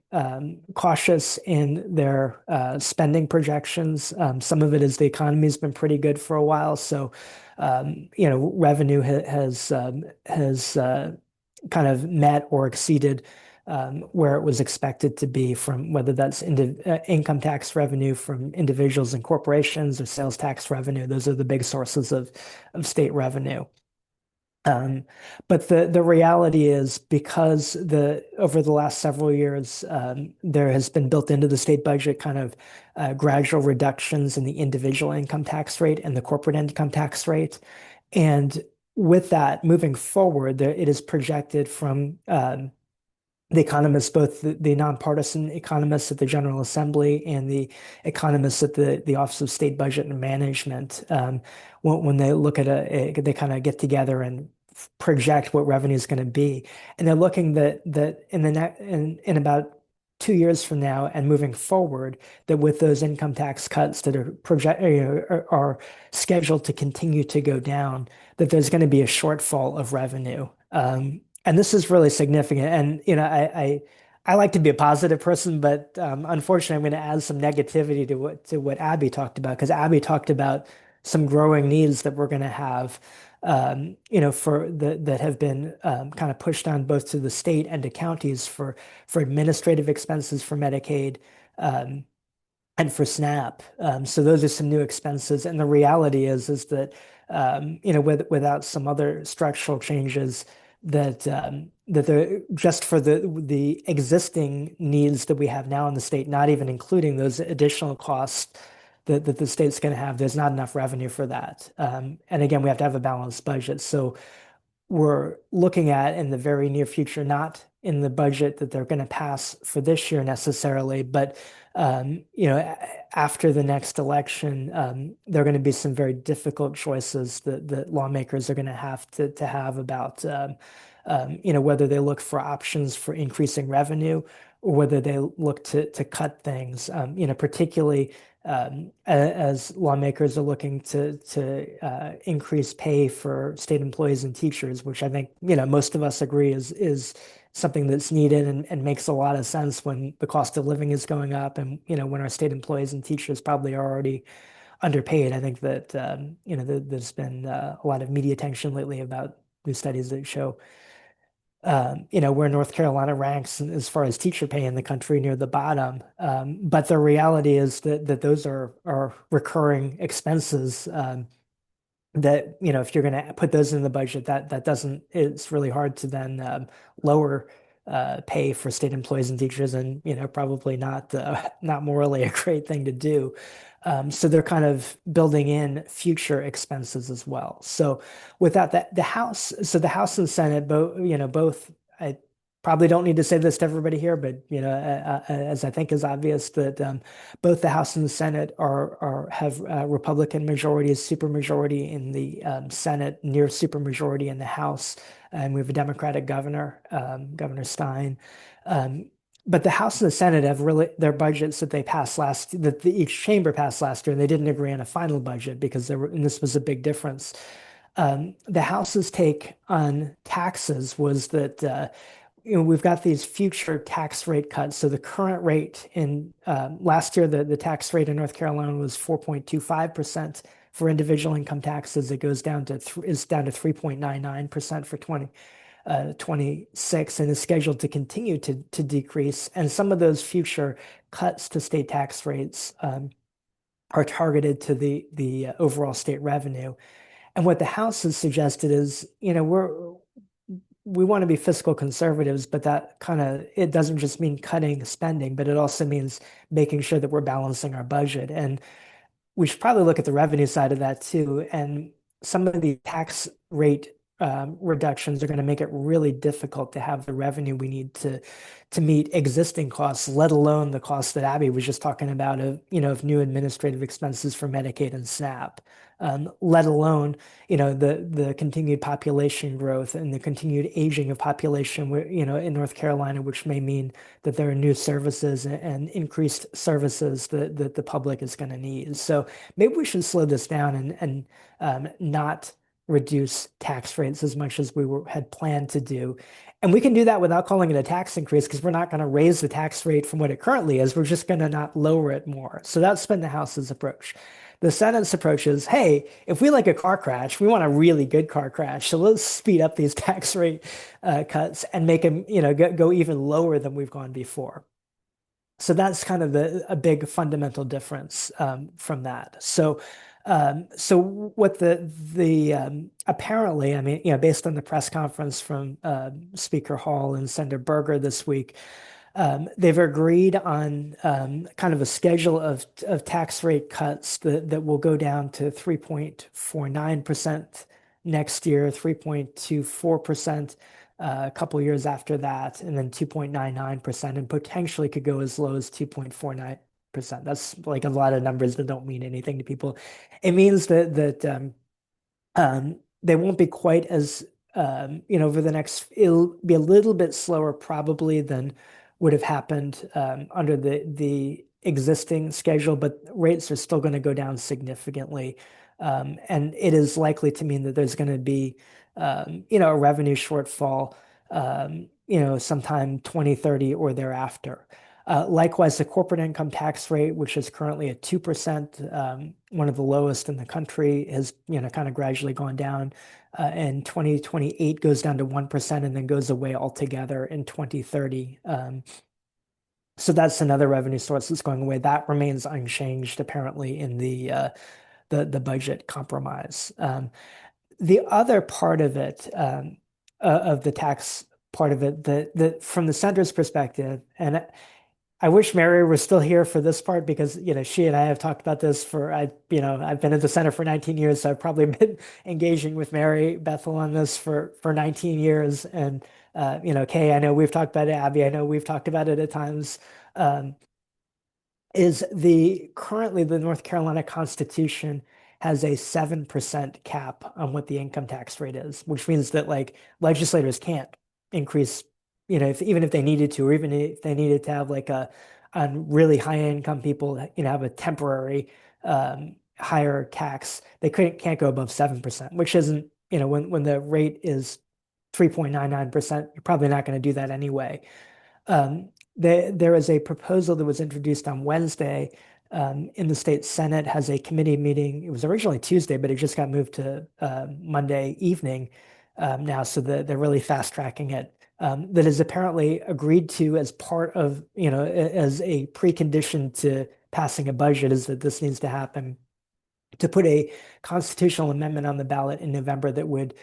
cautious in their spending projections. Some of it is the economy has been pretty good for a while, so revenue has kind of met or exceeded where it was expected to be, from whether that's income tax revenue from individuals and corporations or sales tax revenue. Those are the big sources of state revenue. But the reality is, because over the last several years, there has been built into the state budget kind of gradual reductions in the individual income tax rate and the corporate income tax rate. And with that, moving forward, it is projected from the economists, both the nonpartisan economists at the General Assembly and the economists at the Office of State Budget and Management, when they look at they kind of get together and project what revenue is going to be, and they're looking that in about 2 years from now and moving forward, that with those income tax cuts that are scheduled to continue to go down, that there's going to be a shortfall of revenue. and this is really significant. And I like to be a positive person, but unfortunately, I'm going to add some negativity to what Abby talked about, because Abby talked about some growing needs that we're going to have, for that have been kind of pushed on both to the state and to counties for administrative expenses for Medicaid. Um, and for SNAP. So those are some new expenses. And the reality is that without some other structural changes that they're just for the existing needs that we have now in the state, not even including those additional costs that the state's going to have, there's not enough revenue for that. And again, we have to have a balanced budget. So we're looking at in the very near future, not in the budget that they're going to pass for this year necessarily, but after the next election, there are going to be some very difficult choices that lawmakers are going to have to have about whether they look for options for increasing revenue or whether they look to cut things. Particularly as lawmakers are looking to increase pay for state employees and teachers, which I think most of us agree is something that's needed and makes a lot of sense when the cost of living is going up, and when our state employees and teachers probably are already underpaid. I think that there's been a lot of media attention lately about new studies that show where North Carolina ranks as far as teacher pay in the country, near the bottom. But the reality is that those are recurring expenses that, if you're going to put those in the budget, that doesn't, it's really hard to then lower pay for state employees and teachers, and probably not morally a great thing to do. So they're kind of building in future expenses as well. So without that, the House and Senate both. I probably don't need to say this to everybody here, but as I think is obvious, that both the House and the Senate have Republican majorities, supermajority in the Senate, near supermajority in the House, and we have a Democratic governor, Governor Stein. But the House and the Senate have really their budgets that they passed each chamber passed last year, and they didn't agree on a final budget because and this was a big difference. The House's take on taxes was that we've got these future tax rate cuts. So the current rate in last year, the tax rate in North Carolina was 4.25% for individual income taxes. It goes down to 3.99% for 2026, and is scheduled to continue to decrease. And some of those future cuts to state tax rates are targeted to the overall state revenue. And what the House has suggested is, we want to be fiscal conservatives, but that it doesn't just mean cutting spending, but it also means making sure that we're balancing our budget. And we should probably look at the revenue side of that too. And some of the tax rate reductions are going to make it really difficult to have the revenue we need to meet existing costs, let alone the costs that Abby was just talking about of new administrative expenses for Medicaid and SNAP. Let alone the continued population growth and the continued aging of population in North Carolina, which may mean that there are new services and increased services that the public is going to need. So maybe we should slow this down and not reduce tax rates as much as we had planned to do. And we can do that without calling it a tax increase, because we're not going to raise the tax rate from what it currently is. We're just going to not lower it more. So that's been the House's approach. The Senate's approach is, hey, if we like a car crash, we want a really good car crash. So let's speed up these tax rate cuts and make them, go even lower than we've gone before. So that's kind of a big fundamental difference from that. So what apparently, I mean, based on the press conference from Speaker Hall and Senator Berger this week, they've agreed on kind of a schedule of tax rate cuts that will go down to 3.49% next year, 3.24% a couple of years after that, and then 2.99%, and potentially could go as low as 2.49%. That's like a lot of numbers that don't mean anything to people. It means that they won't be quite as over the next. It'll be a little bit slower probably than would have happened under the existing schedule, but rates are still going to go down significantly, and it is likely to mean that there's going to be a revenue shortfall sometime 2030 or thereafter. Likewise, the corporate income tax rate, which is currently at 2%, one of the lowest in the country, has kind of gradually gone down. And 2028 goes down to 1% and then goes away altogether in 2030. So that's another revenue source that's going away. That remains unchanged, apparently, in the budget compromise. The other part of it, of the tax part of it, from the center's perspective, and I wish Mary was still here for this part because she and I have talked about this I've been at the center for 19 years, so I've probably been engaging with Mary Bethel on this for 19 years, and Kay, I know we've talked about it. Abby, I know we've talked about it at times. Is currently the North Carolina Constitution has a 7% cap on what the income tax rate is, which means that legislators can't increase, even if they needed to, or even if they needed to have on really high income people, have a temporary higher tax, they can't go above 7%, which isn't, when the rate is 3.99%, you're probably not going to do that anyway. There is a proposal that was introduced on Wednesday in the state Senate, has a committee meeting. It was originally Tuesday, but it just got moved to Monday evening now, so they're really fast tracking it. That is apparently agreed to as part of, as a precondition to passing a budget, is that this needs to happen, to put a constitutional amendment on the ballot in November that would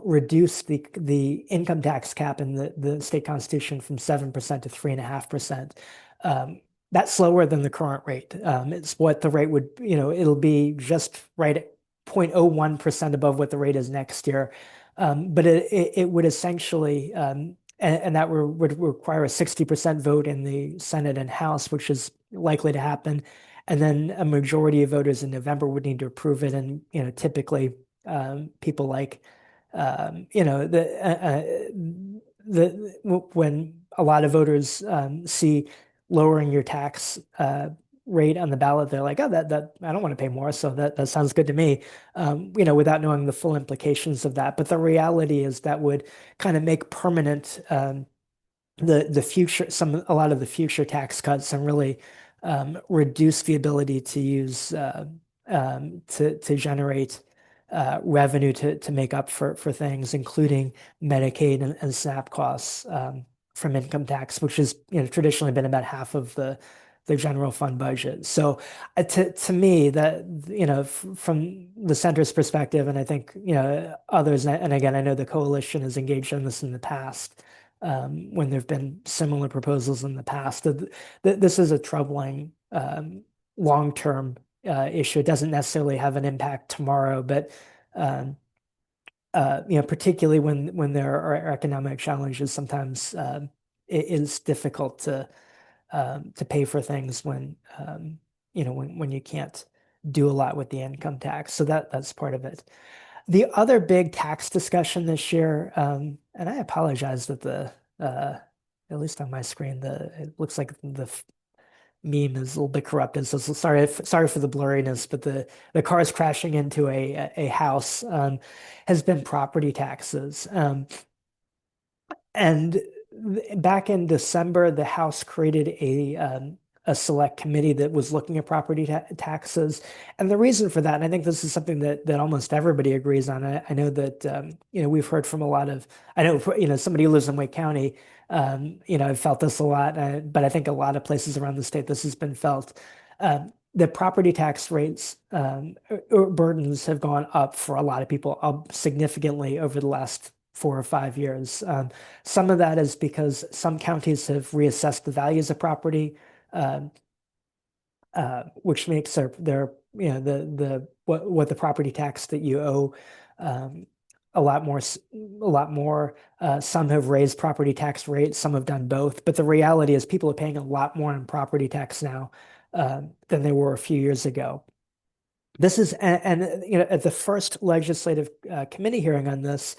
reduce the income tax cap in the state constitution from 7% to 3.5%. That's slower than the current rate. It's what the rate would, it'll be just right at 0.01% above what the rate is next year. But it would essentially, and that would require a 60% vote in the Senate and House, which is likely to happen. And then a majority of voters in November would need to approve it. And, typically people when a lot of voters see lowering your tax rate on the ballot, they're like, oh, that I don't want to pay more, so that sounds good to me, without knowing the full implications of that. But the reality is that would kind of make permanent the future, a lot of the future tax cuts, and really reduce the ability to use to generate revenue to make up for things, including Medicaid and SNAP costs from income tax, which has traditionally been about half of the general fund budget. So to me, that from the center's perspective, and I think others, and again, I know the coalition has engaged in this in the past, when there have been similar proposals in the past, this is a troubling long-term issue. It doesn't necessarily have an impact tomorrow, but particularly when there are economic challenges, sometimes it is difficult to pay for things when when you can't do a lot with the income tax. So that's part of it. The other big tax discussion this year, and I apologize that at least on my screen, it looks like the meme is a little bit corrupted. So sorry for the blurriness, but the cars crashing into a house has been property taxes. And back in December, the House created a select committee that was looking at property taxes. And the reason for that, and I think this is something that almost everybody agrees on. I know that, we've heard from I know, somebody who lives in Wake County, I've felt this a lot, but I think a lot of places around the state, this has been felt. The property tax rates or burdens have gone up for a lot of people, up significantly over the last 4 or 5 years. Some of that is because some counties have reassessed the values of property, which makes their what the property tax that you owe a lot more. Some have raised property tax rates, some have done both. But the reality is people are paying a lot more in property tax now than they were a few years ago. This is, and at the first legislative committee hearing on this,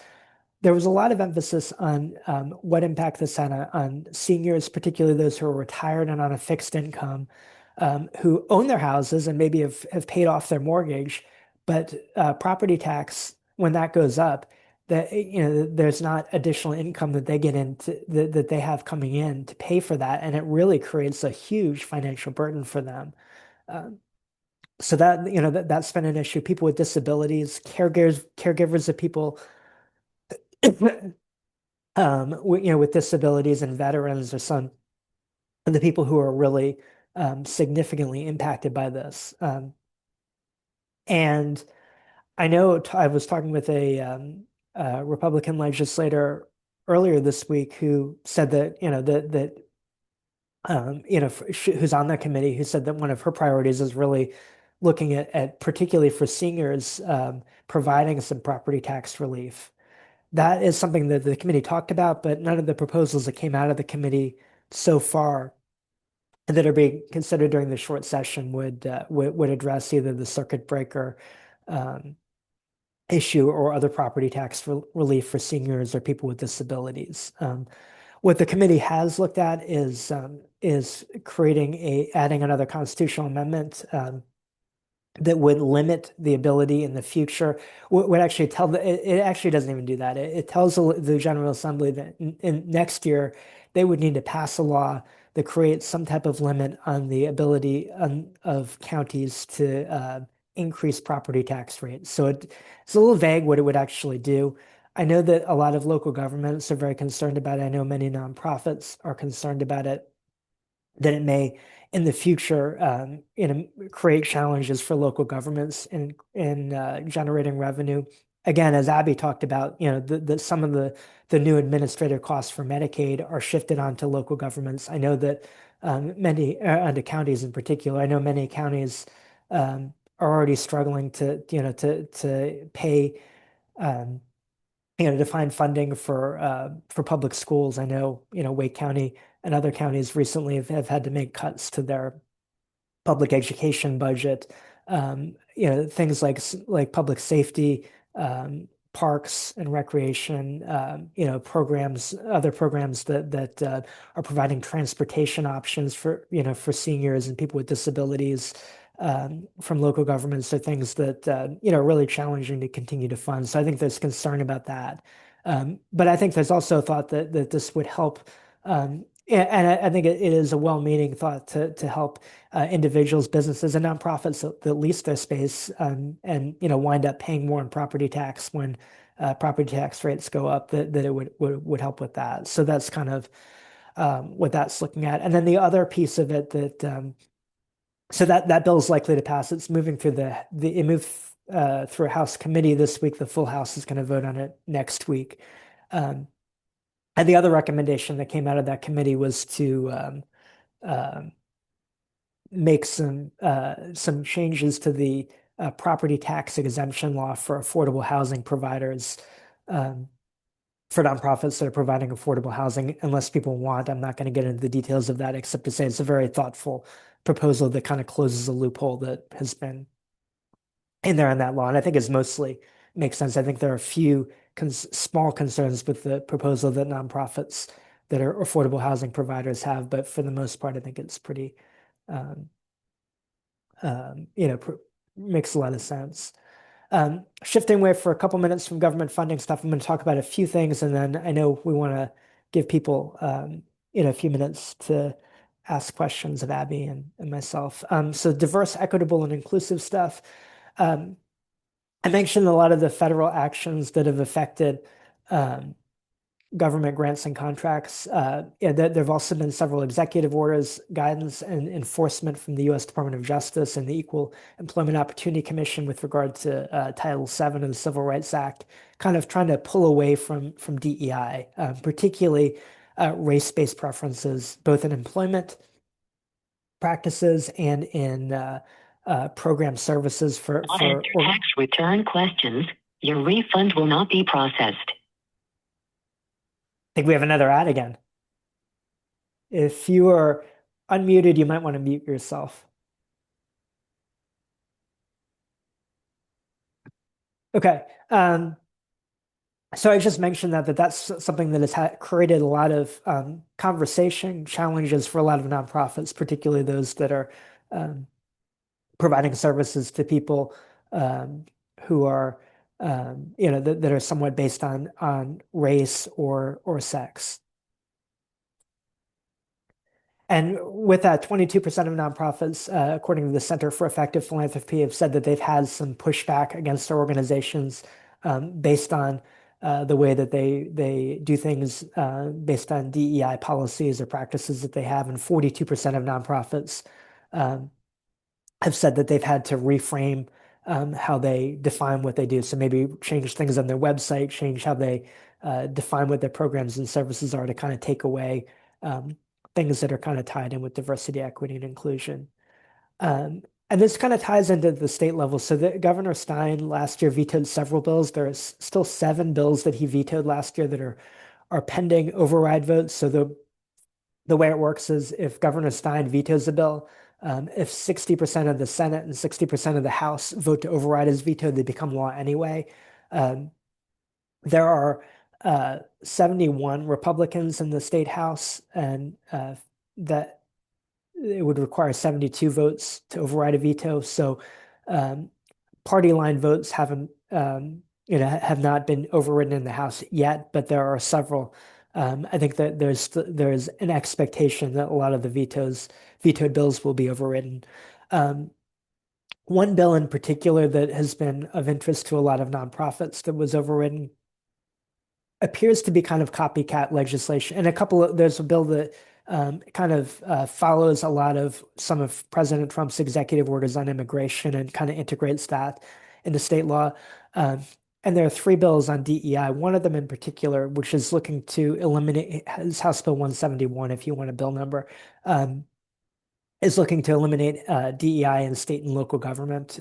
there was a lot of emphasis on what impact this had on seniors, particularly those who are retired and on a fixed income, who own their houses and maybe have, paid off their mortgage. But property tax, when that goes up, it has a 100% impact on them. And so, the way that that there's not additional income that they get into that they have coming in to pay for that, and it really creates a huge financial burden for them. So that that's been an issue. People with disabilities, caregivers of people with disabilities, and veterans are some of the people who are really significantly impacted by this. And I know I was talking with a Republican legislator earlier this week who said that who's on that committee, who said that one of her priorities is really looking at particularly for seniors, providing some property tax relief. That is something that the committee talked about, but none of the proposals that came out of the committee so far that are being considered during the short session would address either the circuit breaker issue or other property tax relief for seniors or people with disabilities. What the committee has looked at is adding another constitutional amendment that would limit the ability in the future. Would actually it actually doesn't even do that. It tells the General Assembly that in next year they would need to pass a law that creates some type of limit on the ability of counties to increase property tax rates. So it's a little vague what it would actually do. I know that a lot of local governments are very concerned about it. I know many nonprofits are concerned about it, that it may in the future create challenges for local governments in generating revenue. Again, as Abby talked about, some of the new administrative costs for Medicaid are shifted onto local governments. I know that many onto counties in particular. I know many counties are already struggling to pay to find funding for public schools. I know Wake County and other counties recently have had to make cuts to their public education budget. Things like public safety, parks and recreation, programs, other programs that are providing transportation options for seniors and people with disabilities from local governments are things that are really challenging to continue to fund. So I think there's concern about that. But I think there's also a thought that this would help. And I think it is a well-meaning thought to help individuals, businesses, and nonprofits that lease their space and wind up paying more in property tax when property tax rates go up. That it would help with that. So that's kind of what that's looking at. And then the other piece of it so that bill is likely to pass. It's moving through it moved through a House committee this week. The full House is going to vote on it next week. And the other recommendation that came out of that committee was to make some changes to the property tax exemption law for affordable housing providers, for nonprofits that are providing affordable housing. Unless people want, I'm not going to get into the details of that, except to say it's a very thoughtful proposal that kind of closes a loophole that has been in there in that law. And I think it's mostly makes sense. I think there are a few small concerns with the proposal that nonprofits that are affordable housing providers have, but for the most part, I think it's pretty, makes a lot of sense. Shifting away for a couple minutes from government funding stuff, I'm going to talk about a few things, and then I know we want to give people, a few minutes to ask questions of Abby and myself. So diverse, equitable, and inclusive stuff. I mentioned a lot of the federal actions that have affected government grants and contracts. There have also been several executive orders, guidance, and enforcement from the U.S. Department of Justice and the Equal Employment Opportunity Commission with regard to Title VII of the Civil Rights Act, kind of trying to pull away from DEI, particularly race-based preferences, both in employment practices and in program services for tax return questions. Your refund will not be processed. I think we have another ad again. If you are unmuted, you might want to mute yourself. Okay. So I just mentioned that's something that has created a lot of conversation challenges for a lot of nonprofits, particularly those that are providing services to people who are that are somewhat based on race or sex. And with that, 22% of nonprofits, according to the Center for Effective Philanthropy, have said that they've had some pushback against their organizations based on the way that they do things based on DEI policies or practices that they have. And 42% of nonprofits have said that they've had to reframe how they define what they do. So maybe change things on their website, change how they define what their programs and services are to kind of take away things that are kind of tied in with diversity, equity, and inclusion. And this kind of ties into the state level. So Governor Stein last year vetoed several bills. There's still 7 bills that he vetoed last year that are pending override votes. So the way it works is if Governor Stein vetoes a bill, if 60% of the Senate and 60% of the House vote to override his veto, they become law anyway. There are 71 Republicans in the state House, and that it would require 72 votes to override a veto. So party line votes have not been overridden in the House yet, but there are several. I think that there's an expectation that a lot of the vetoed bills will be overridden. One bill in particular that has been of interest to a lot of nonprofits that was overridden appears to be kind of copycat legislation. And there's a bill that kind of follows a lot of some of President Trump's executive orders on immigration and kind of integrates that into state law. And there are 3 bills on DEI. One of them in particular, which is looking to eliminate, is House Bill 171, if you want a bill number, is looking to eliminate DEI in state and local government.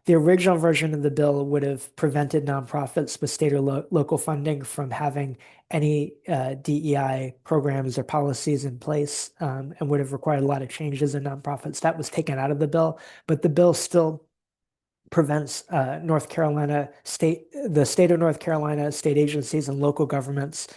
The original version of the bill would have prevented nonprofits with state or local funding from having any DEI programs or policies in place, and would have required a lot of changes in nonprofits. That was taken out of the bill, but the bill still prevents the state of North Carolina, state agencies, and local governments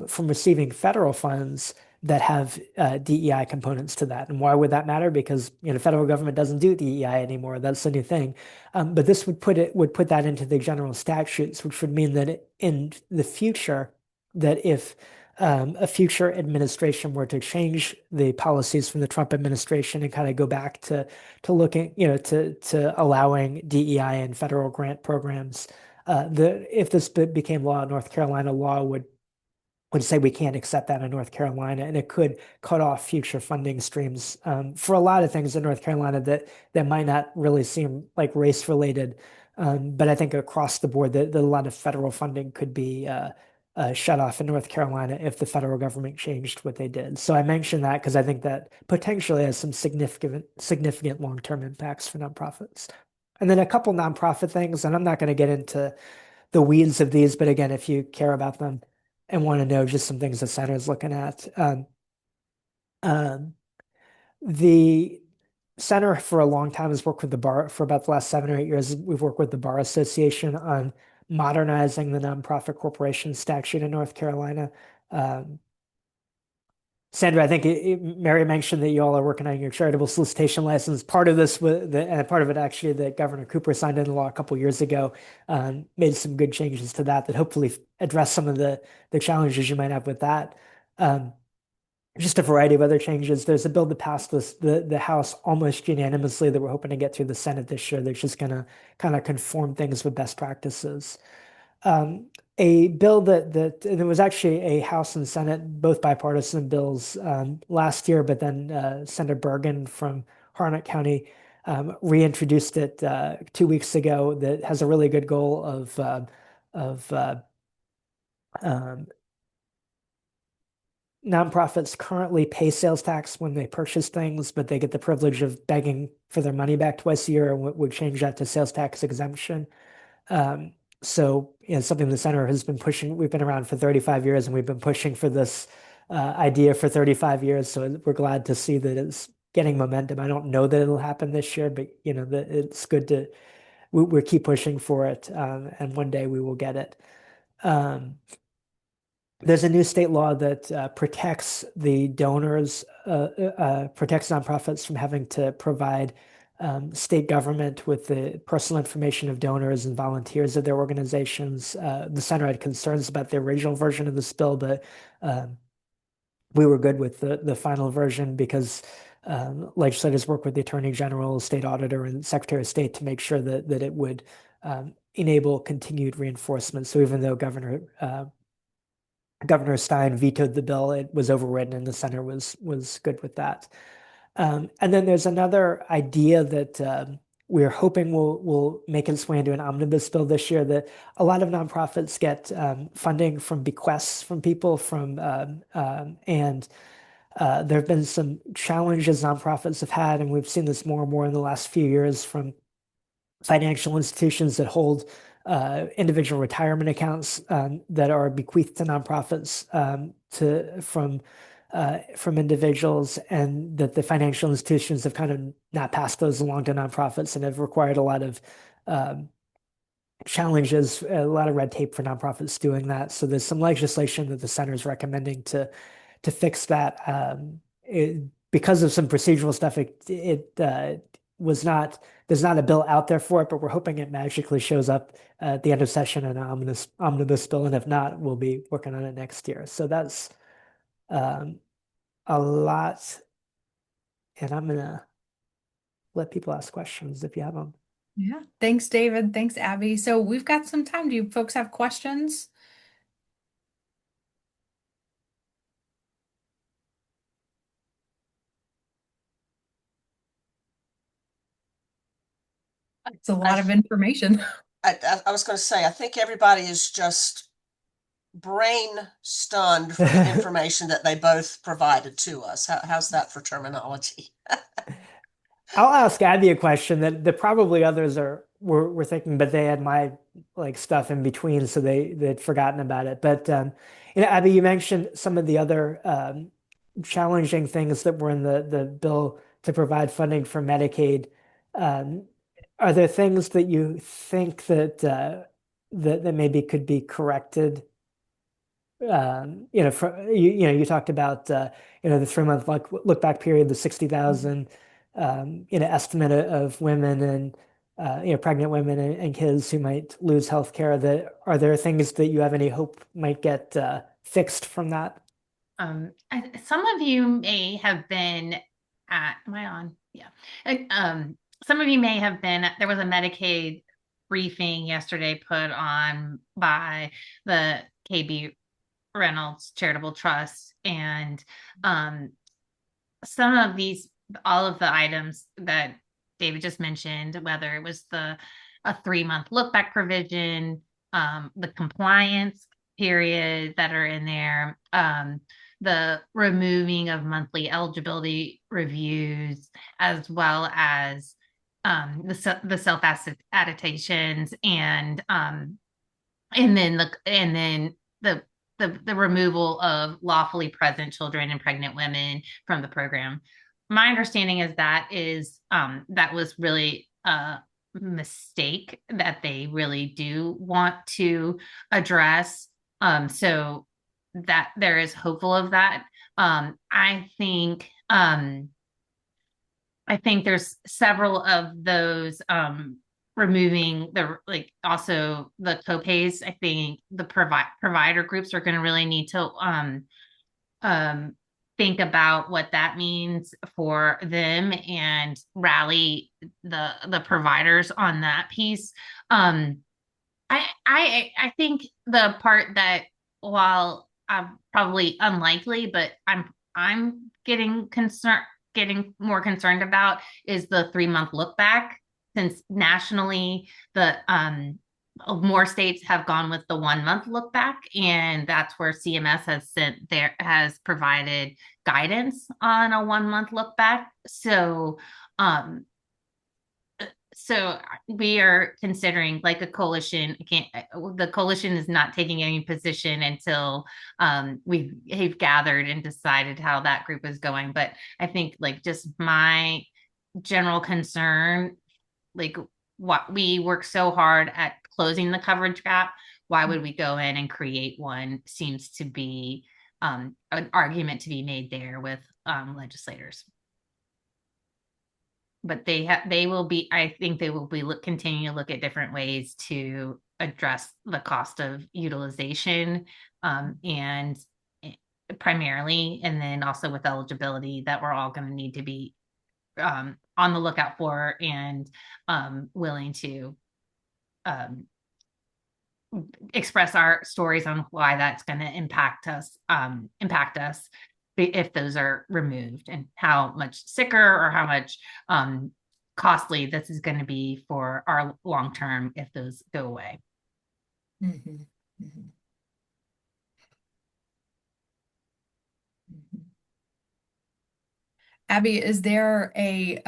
from receiving federal funds that have DEI components to that. And why would that matter? Because federal government doesn't do DEI anymore. That's the new thing. But this would put that into the general statutes, which would mean that in the future, that if a future administration were to change the policies from the Trump administration and kind of go back to looking, to allowing DEI and federal grant programs, if this became law, North Carolina law would say we can't accept that in North Carolina, and it could cut off future funding streams for a lot of things in North Carolina that might not really seem like race related, but I think across the board that a lot of federal funding could be shut off in North Carolina if the federal government changed what they did. So I mentioned that because I think that potentially has some significant long-term impacts for nonprofits. And then a couple nonprofit things, and I'm not going to get into the weeds of these, but again, if you care about them and want to know just some things the center is looking at. The center for a long time has worked with the bar for about the last 7 or 8 years. We've worked with the Bar Association on modernizing the nonprofit corporation statute in North Carolina. Sandra, I think Mary mentioned that you all are working on your charitable solicitation license. Part of this, and part of it actually that Governor Cooper signed into law a couple years ago, made some good changes to that hopefully address some of the challenges you might have with that. Just a variety of other changes. There's a bill that passed the House almost unanimously that we're hoping to get through the Senate this year. That's just going to kind of conform things with best practices. A bill that there was actually a House and Senate, both bipartisan bills last year, but then Senator Bergen from Harnett County reintroduced it 2 weeks ago. That has a really good goal of nonprofits currently pay sales tax when they purchase things, but they get the privilege of begging for their money back twice a year, and would change that to sales tax exemption. So something the center has been pushing. We've been around for 35 years, and we've been pushing for this idea for 35 years. So we're glad to see that it's getting momentum. I don't know that it'll happen this year, but that it's good to we keep pushing for it, and one day we will get it. There's a new state law that protects the donors, protects nonprofits from having to provide state government with the personal information of donors and volunteers of their organizations. The center had concerns about the original version of this bill, but we were good with the final version because legislators work with the Attorney General, State Auditor, and Secretary of State to make sure that it would enable continued reinforcement. So even though Governor Stein vetoed the bill, it was overridden, and the Senate was good with that. And then there's another idea that we're hoping will make its way into an omnibus bill this year. That a lot of nonprofits get funding from bequests from people and there have been some challenges nonprofits have had, and we've seen this more and more in the last few years from financial institutions that hold individual retirement accounts that are bequeathed to nonprofits from individuals, and that the financial institutions have kind of not passed those along to nonprofits and have required a lot of challenges, a lot of red tape for nonprofits doing that. So there's some legislation that the center is recommending to fix that. Because of some procedural stuff, there's not a bill out there for it, but we're hoping it magically shows up at the end of session in an omnibus bill, and if not, we'll be working on it next year. So that's a lot, and I'm gonna let people ask questions if you have them. Yeah. Thanks, David. Thanks, Abby. So we've got some time. Do you folks have questions? It's a lot of information. I was going to say, I think everybody is just brain stunned for the information that they both provided to us. How's that for terminology? I'll ask Abby a question that probably others were thinking, but they had my stuff in between, so they'd forgotten about it. But Abby, you mentioned some of the other challenging things that were in the bill to provide funding for Medicaid. Are there things that you think that maybe could be corrected? You talked about the 3-month look back period, the 60,000 estimate of women and pregnant women and kids who might lose health care. Are there things that you have any hope might get fixed from that? Some of you may have been am I on? Yeah. And some of you may have been, there was a Medicaid briefing yesterday put on by the KB Reynolds Charitable Trust. And some of these, all of the items that David just mentioned, whether it was a 3-month look back provision, the compliance period that are in there, the removing of monthly eligibility reviews, as well as the self attestations, and then the removal of lawfully present children and pregnant women from the program. My understanding is that was really a mistake that they really do want to address. So that there is hopeful of that. I think there's several of those removing also the copays. I think the provider groups are going to really need to think about what that means for them and rally the providers on that piece. I think the part that, while probably unlikely, but I'm getting more concerned about, is the 3-month look back, since nationally the more states have gone with the 1-month look back, and that's where CMS has provided guidance on a 1-month look back. So we are considering, like, a coalition. The coalition is not taking any position until we've gathered and decided how that group is going. But I think, just my general concern, what we work so hard at closing the coverage gap, why would we go in and create one? Seems to be an argument to be made there with legislators. but they will be, I think they will be continue to look at different ways to address the cost of utilization, and primarily, and then also with eligibility that we're all going to need to be on the lookout for, and willing to express our stories on why that's going to impact us if those are removed, and how much sicker or how much costly this is going to be for our long term if those go away. Mm-hmm. Mm-hmm. Mm-hmm. Abby, is there a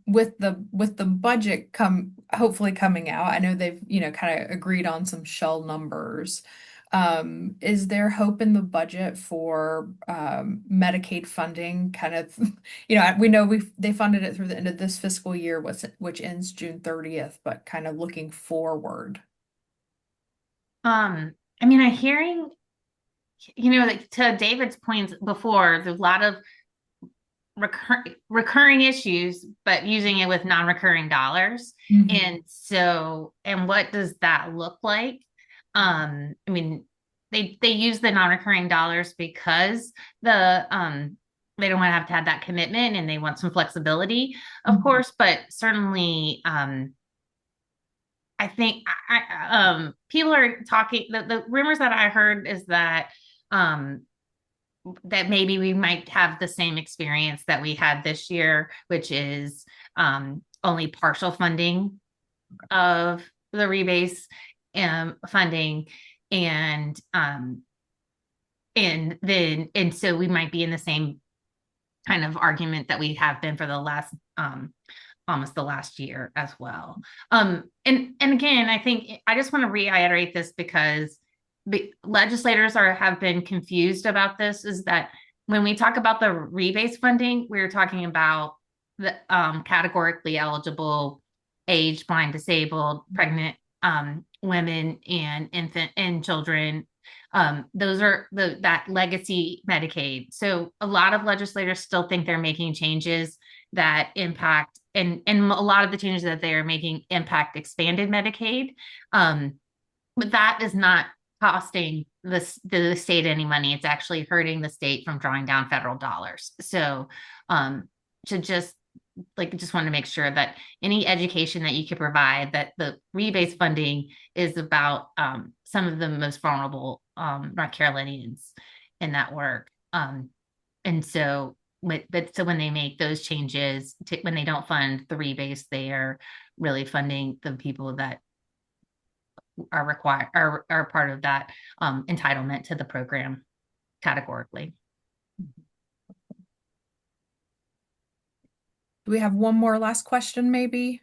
with the budget hopefully coming out? I know they've, kind of agreed on some shell numbers. Is there hope in the budget for Medicaid funding? Kind of, we know they funded it through the end of this fiscal year, which ends June 30th, but kind of looking forward. I mean, I'm hearing, like, to David's points before, there's a lot of recurring issues, but using it with non-recurring dollars. Mm-hmm. And what does that look like? I mean, they use the non-recurring dollars because they don't want to have that commitment, and they want some flexibility, of Mm-hmm. course, but certainly I think people are talking, the rumors that I heard is that that maybe we might have the same experience that we had this year, which is only partial funding of the rebase funding, and so we might be in the same kind of argument that we have been for the last almost the last year as well. And again, I think I just want to reiterate this because legislators have been confused about this, is that when we talk about the rebase funding, we're talking about the categorically eligible, age, blind, disabled, pregnant women, and infant and children. Those are that legacy Medicaid. So a lot of legislators still think they're making changes that impact, and a lot of the changes that they are making impact expanded Medicaid. But that is not costing the state any money. It's actually hurting the state from drawing down federal dollars. So to just want to make sure that any education that you can provide, that the rebase funding is about some of the most vulnerable North Carolinians in that work. And so when they make those changes, when they don't fund the rebase, they are really funding the people that are part of that entitlement to the program categorically. Do we have one more last question, maybe?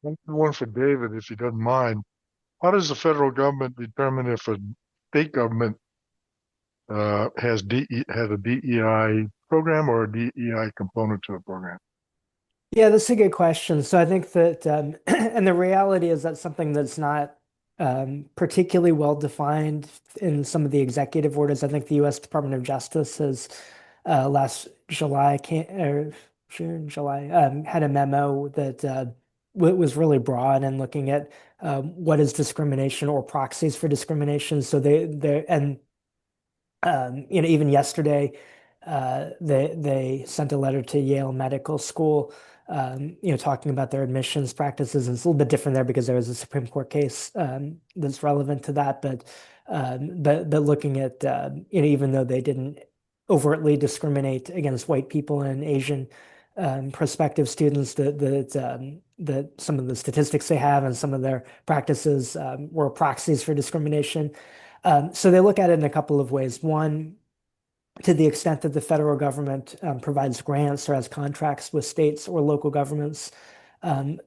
One for David, if he doesn't mind. How does the federal government determine if a state government has a DEI program or a DEI component to a program? Yeah, that's a good question. So I think that, and the reality is that's something that's not particularly well defined in some of the executive orders. I think the U.S. Department of Justice has last July, June, July, had a memo that was really broad and looking at what is discrimination or proxies for discrimination. So and even yesterday, they sent a letter to Yale Medical School, talking about their admissions practices. And it's a little bit different there because there was a Supreme Court case that's relevant to that. But looking at, even though they didn't overtly discriminate against white people and Asian prospective students, that some of the statistics they have and some of their practices were proxies for discrimination. So they look at it in a couple of ways. One, to the extent that the federal government provides grants or has contracts with states or local governments,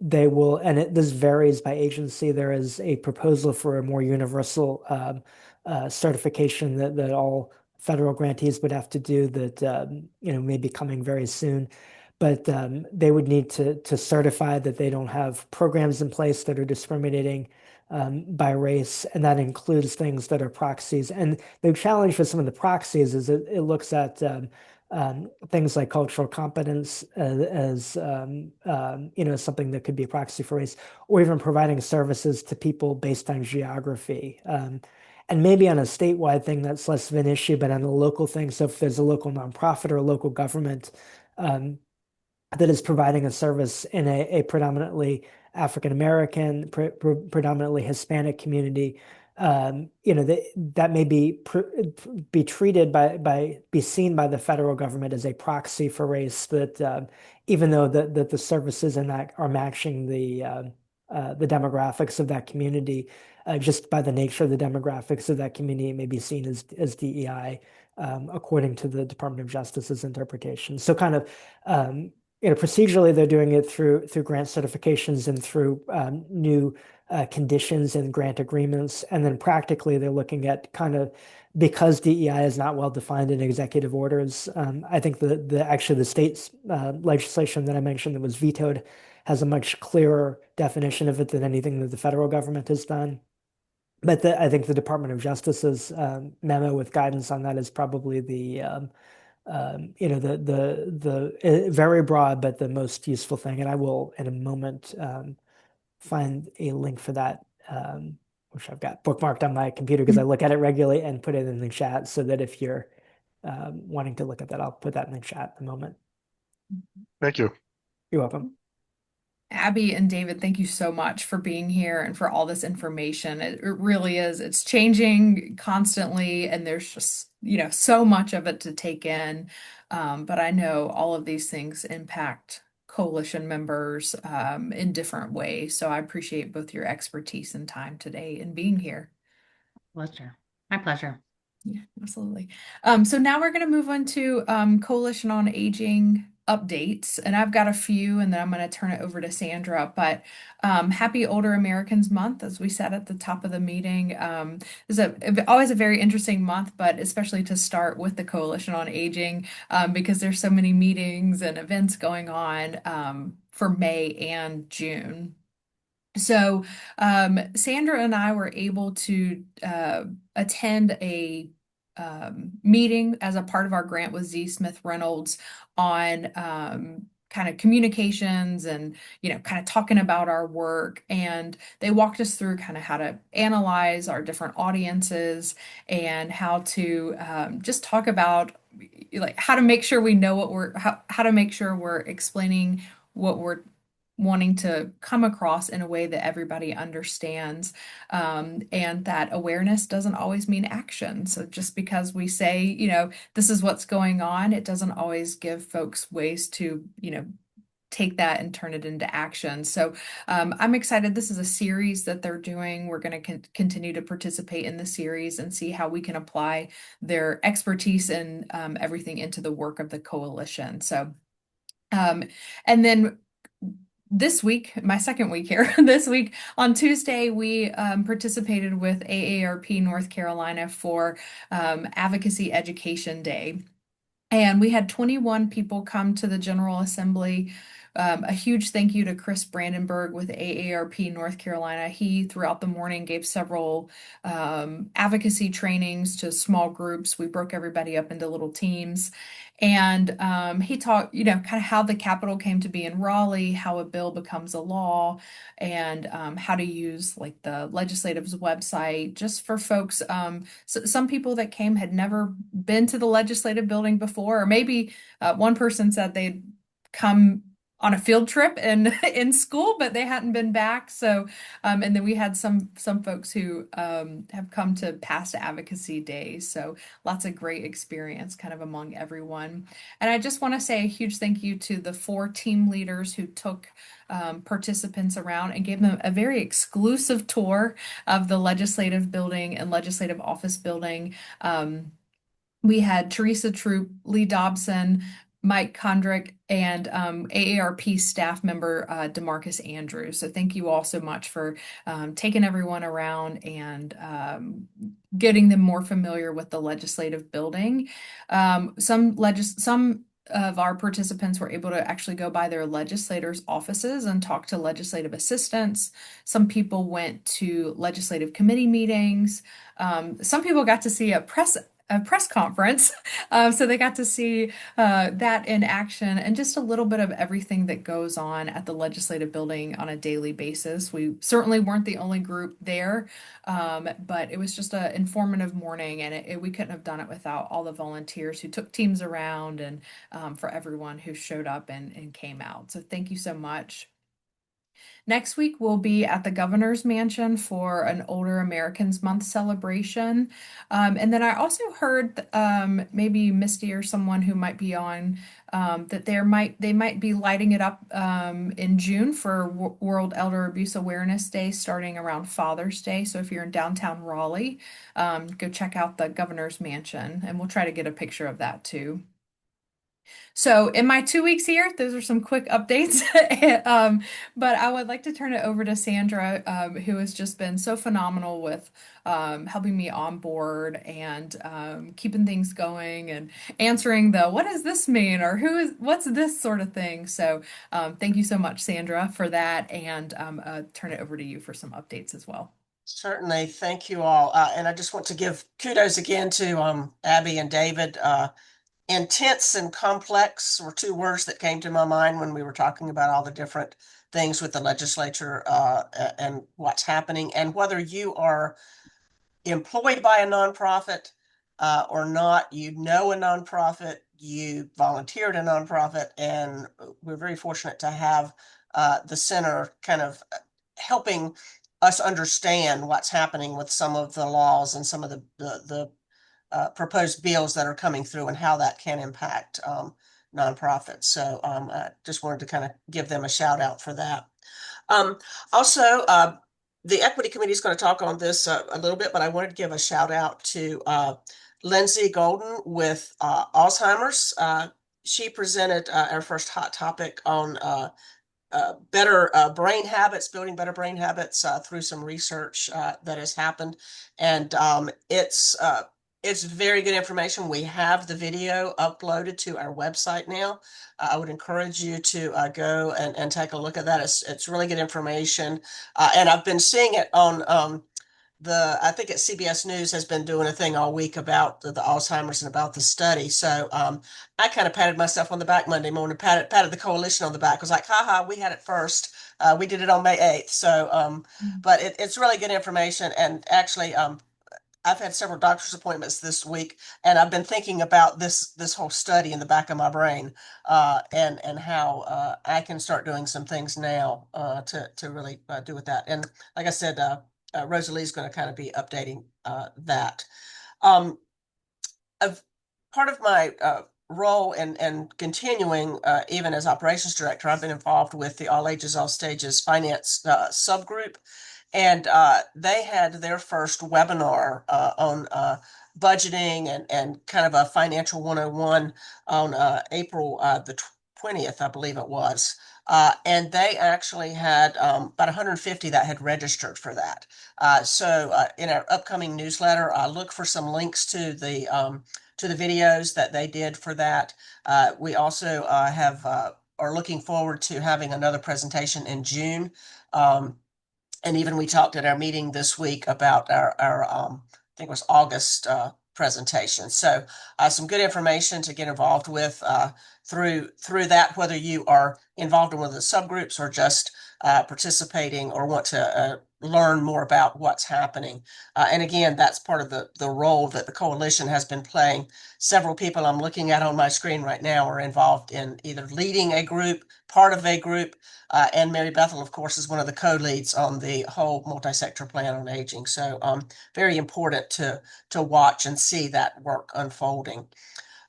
they will, and this varies by agency. There is a proposal for a more universal certification that all federal grantees would have to do that, may be coming very soon. But they would need to certify that they don't have programs in place that are discriminating by race, and that includes things that are proxies. And the challenge with some of the proxies is it looks at things like cultural competence as something that could be a proxy for race, or even providing services to people based on geography. And maybe on a statewide thing, that's less of an issue, but on a local thing, so if there's a local nonprofit or a local government um, that is providing a service in a predominantly African American, predominantly Hispanic community, that may be treated be seen by the federal government as a proxy for race. That even though the services in that are matching the demographics of that community, just by the nature of the demographics of that community, it may be seen as DEI. According to the Department of Justice's interpretation. So kind of procedurally, they're doing it through grant certifications and through new conditions and grant agreements. And then practically, they're looking at kind of, because DEI is not well defined in executive orders. I think actually the state's legislation that I mentioned that was vetoed has a much clearer definition of it than anything that the federal government has done. But I think the Department of Justice's memo with guidance on that is probably the very broad but the most useful thing. And I will in a moment find a link for that, which I've got bookmarked on my computer because I look at it regularly, and put it in the chat so that if you're wanting to look at that, I'll put that in the chat in a moment. Thank you. You're welcome. Abby and David, thank you so much for being here and for all this information. It really is. It's changing constantly, and there's just, so much of it to take in. But I know all of these things impact coalition members in different ways. So I appreciate both your expertise and time today and being here. Pleasure. My pleasure. Yeah, absolutely. So now we're going to move on to Coalition on Aging updates, and I've got a few, and then I'm going to turn it over to Sandra. But Happy Older Americans Month, as we said at the top of the meeting, is always a very interesting month, but especially to start with the Coalition on Aging, because there's so many meetings and events going on for May and June. So Sandra and I were able to attend a meeting as a part of our grant with Z. Smith Reynolds on kind of communications and, kind of talking about our work. And they walked us through kind of how to analyze our different audiences and how to just talk about like how to make sure we know what how to make sure we're explaining what we're wanting to come across in a way that everybody understands, and that awareness doesn't always mean action. So just because we say, this is what's going on, it doesn't always give folks ways to, take that and turn it into action. So I'm excited. This is a series that they're doing. We're going to continue to participate in the series and see how we can apply their expertise and everything into the work of the coalition. So, and then this week, my second week here, this week on Tuesday, we participated with AARP North Carolina for Advocacy Education Day. And we had 21 people come to the General Assembly. A huge thank you to Chris Brandenburg with AARP North Carolina. He, throughout the morning, gave several advocacy trainings to small groups. We broke everybody up into little teams. And he talked, kind of how the Capitol came to be in Raleigh, how a bill becomes a law, and how to use like the legislative's website just for folks. So some people that came had never been to the legislative building before, or maybe one person said they'd come on a field trip in school, but they hadn't been back. So, and then we had some folks who have come to past advocacy days. So lots of great experience kind of among everyone. And I just want to say a huge thank you to the 4 team leaders who took participants around and gave them a very exclusive tour of the legislative building and legislative office building. We had Teresa Troop, Lee Dobson, Mike Kondrick, and AARP staff member DeMarcus Andrews. So thank you all so much for taking everyone around and getting them more familiar with the legislative building. Some of our participants were able to actually go by their legislators' offices and talk to legislative assistants. Some people went to legislative committee meetings. Some people got to see a press a press conference. So they got to see that in action and just a little bit of everything that goes on at the legislative building on a daily basis. We certainly weren't the only group there, but it was just an informative morning, and we couldn't have done it without all the volunteers who took teams around and for everyone who showed up and came out. So thank you so much. Next week, we'll be at the Governor's Mansion for an Older Americans Month celebration. And then I also heard maybe Misty or someone who might be on that they might be lighting it up in June for World Elder Abuse Awareness Day, starting around Father's Day. So if you're in downtown Raleigh, go check out the Governor's Mansion, and we'll try to get a picture of that too. So in my 2 weeks here, those are some quick updates. But I would like to turn it over to Sandra, who has just been so phenomenal with helping me on board and keeping things going and answering the what does this mean or what's this sort of thing. So thank you so much, Sandra, for that, and turn it over to you for some updates as well. Certainly. Thank you all. And I just want to give kudos again to Abby and David. Intense and complex were two words that came to my mind when we were talking about all the different things with the legislature and what's happening. And whether you are employed by a nonprofit or not, you know a nonprofit, you volunteered a nonprofit, and we're very fortunate to have the center kind of helping us understand what's happening with some of the laws and some of the proposed bills that are coming through and how that can impact nonprofits. So I just wanted to kind of give them a shout out for that. Also, the Equity Committee is going to talk on this a little bit, but I wanted to give a shout out to Lindsay Golden with Alzheimer's. She presented our first hot topic on better brain habits, building better brain habits through some research that has happened. And it's very good information. We have the video uploaded to our website now. I would encourage you to go and take a look at that. It's really good information. And I've been seeing it on I think it's CBS News has been doing a thing all week about the Alzheimer's and about the study. So I kind of patted myself on the back Monday morning, patted the coalition on the back. I was like, haha, we had it first. We did it on May 8th. So, but it's really good information. And actually, I've had several doctor's appointments this week, and I've been thinking about this whole study in the back of my brain, and how I can start doing some things now to really do with that. And like I said, Rosalie's going to kind of be updating that. Part of my role and continuing even as operations director, I've been involved with the All Ages, All Stages Finance subgroup. And they had their first webinar on budgeting and kind of a financial 101 on April the 20th, I believe it was. And they actually had about 150 that had registered for that. So in our upcoming newsletter, look for some links to the videos that they did for that. We also are looking forward to having another presentation in June. And even we talked at our meeting this week about our I think it was August presentation. So some good information to get involved with through that, whether you are involved in one of the subgroups or just participating or want to learn more about what's happening. And again, that's part of the role that the coalition has been playing. Several people I'm looking at on my screen right now are involved in either leading a group, part of a group, and Mary Bethel, of course, is one of the co-leads on the whole multi-sector plan on aging. So very important to watch and see that work unfolding.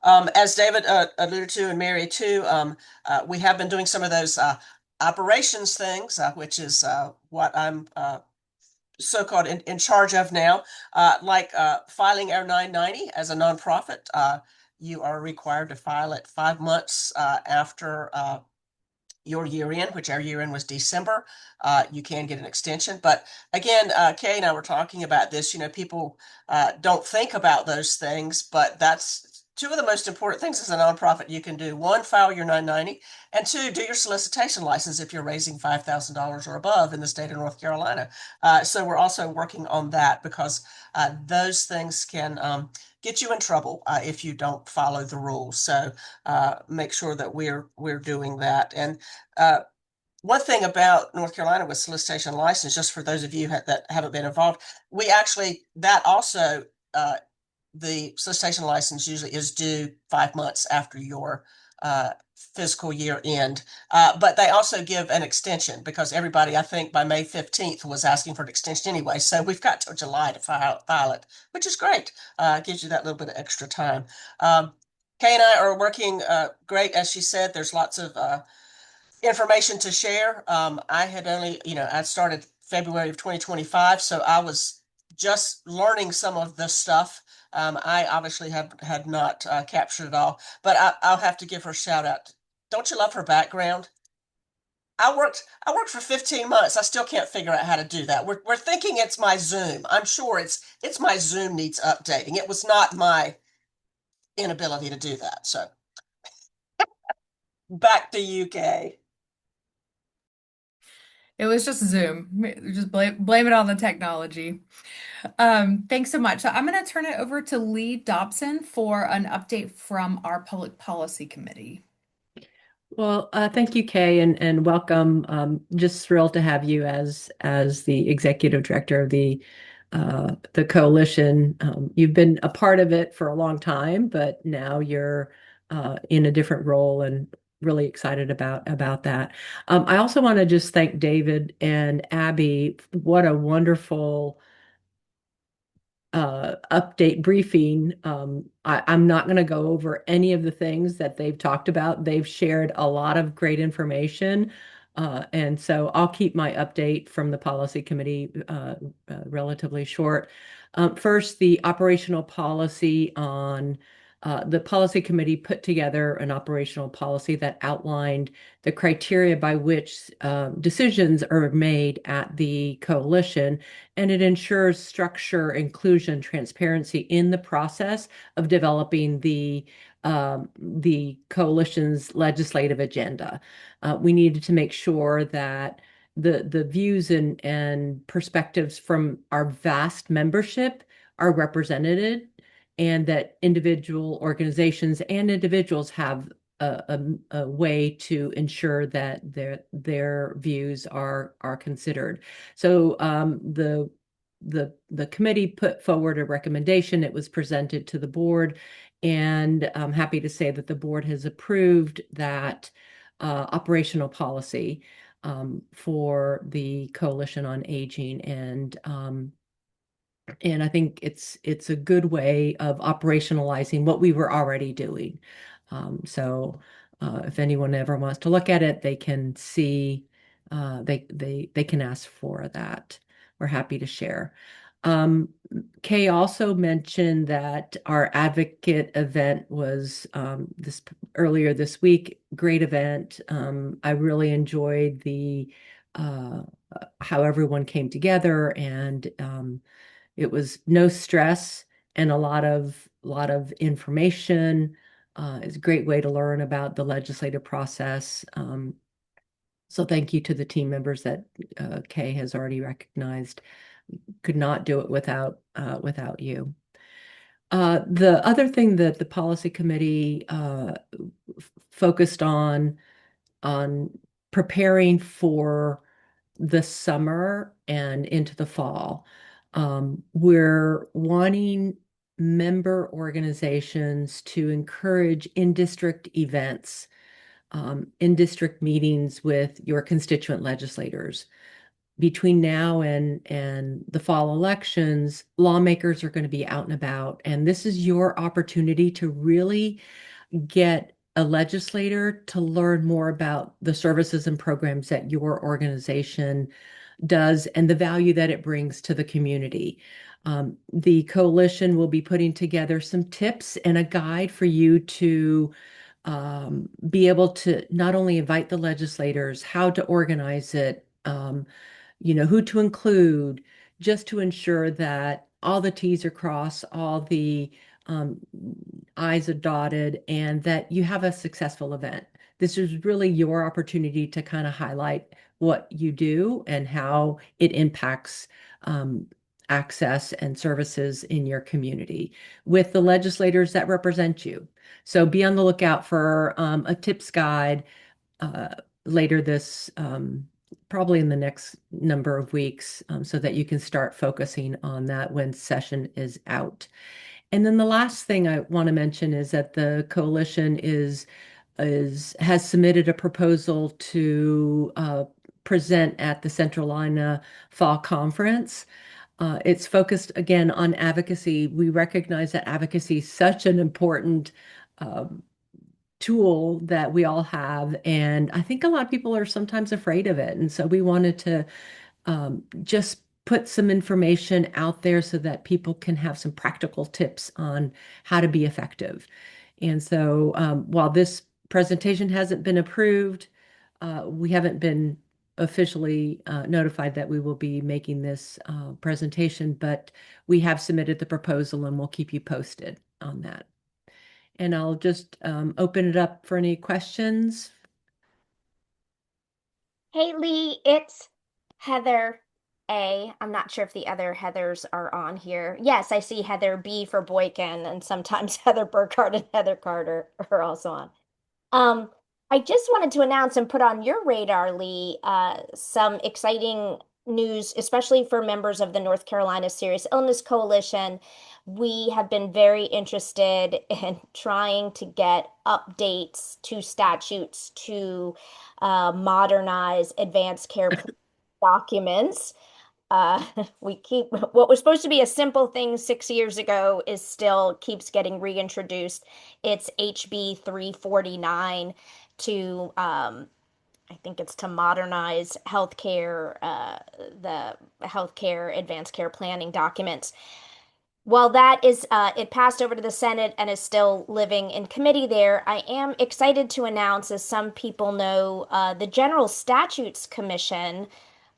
As David alluded to, and Mary too, we have been doing some of those operations things, which is what I'm so-called in charge of now, like filing our 990 as a nonprofit. You are required to file it 5 months after your year end, which our year end was December. You can get an extension. But again, Kay and I were talking about this, people don't think about those things, but that's two of the most important things as a nonprofit you can do. One, file your 990, and two, do your solicitation license if you're raising $5,000 or above in the state of North Carolina. So we're also working on that because those things can get you in trouble if you don't follow the rules. So make sure that we're doing that. And one thing about North Carolina with solicitation license, just for those of you that haven't been involved, we actually, that also, the solicitation license usually is due 5 months after your fiscal year end. But they also give an extension because everybody, I think by May 15th was asking for an extension anyway. So we've got till July to file it, which is great. Gives you that little bit of extra time. Kay and I are working great. As she said, there's lots of information to share. I had only, I started February of 2025, so I was just learning some of this stuff. I obviously had not captured it all, but I'll have to give her a shout out. Don't you love her background? I worked for 15 months. I still can't figure out how to do that. We're thinking it's my Zoom. I'm sure it's my Zoom needs updating. It was not my inability to do that. So back to UK. It was just Zoom. Just blame it on the technology. Thanks so much. So I'm going to turn it over to Lee Dobson for an update from our Public Policy Committee. Well, thank you, Kay, and welcome. Just thrilled to have you as the executive director of the coalition. You've been a part of it for a long time, but now you're in a different role, and really excited about that. I also want to just thank David and Abby. What a wonderful update briefing. I'm not going to go over any of the things that they've talked about. They've shared a lot of great information. And so I'll keep my update from the policy committee relatively short. First, the operational policy on the policy committee put together an operational policy that outlined the criteria by which decisions are made at the coalition, and it ensures structure, inclusion, transparency in the process of developing the coalition's legislative agenda. We needed to make sure that the views and perspectives from our vast membership are represented, and that individual organizations and individuals have a way to ensure that their views are considered. So the committee put forward a recommendation. It was presented to the board, and I'm happy to say that the board has approved that operational policy for the Coalition on Aging, and I think it's a good way of operationalizing what we were already doing. So if anyone ever wants to look at it, they can see, they can ask for that. We're happy to share. Kay also mentioned that our advocate event was earlier this week. Great event. I really enjoyed the how everyone came together, and it was no stress and a lot of information. It's a great way to learn about the legislative process. So thank you to the team members that Kay has already recognized. Could not do it without you. The other thing that the policy committee focused on preparing for the summer and into the fall. We're wanting member organizations to encourage in-district events, in-district meetings with your constituent legislators. Between now and the fall elections, lawmakers are going to be out and about, and this is your opportunity to really get a legislator to learn more about the services and programs that your organization does and the value that it brings to the community. The coalition will be putting together some tips and a guide for you to be able to not only invite the legislators, how to organize it, who to include, just to ensure that all the T's are crossed, all the um, I's are dotted, and that you have a successful event. This is really your opportunity to kind of highlight what you do and how it impacts access and services in your community with the legislators that represent you. So be on the lookout for a tips guide uh, later this, probably in the next number of weeks, so that you can start focusing on that when session is out. And then the last thing I want to mention is that the coalition has submitted a proposal to present at the Centralina Fall Conference. It's focused again on advocacy. We recognize that advocacy is such an important um, tool that we all have, and I think a lot of people are sometimes afraid of it. And so we wanted to just put some information out there so that people can have some practical tips on how to be effective. And so while this presentation hasn't been approved, we haven't been officially notified that we will be making this presentation, but we have submitted the proposal and we'll keep you posted on that. And I'll just open it up for any questions. Hey Lee, it's Heather A. I'm not sure if the other Heathers are on here. Yes, I see Heather B for Boykin, and sometimes Heather Burkhardt and Heather Carter are also on. Um, I just wanted to announce and put on your radar, Lee, some exciting news, especially for members of the North Carolina Serious Illness Coalition. We have been very interested in trying to get updates to statutes to modernize advanced care documents. Uh, we keep what was supposed to be a simple thing 6 years ago is still keeps getting reintroduced. It's HB 349 to I think it's to modernize healthcare, the healthcare advanced care planning documents. While that is, it passed over to the Senate and is still living in committee there, I am excited to announce, as some people know, the General Statutes Commission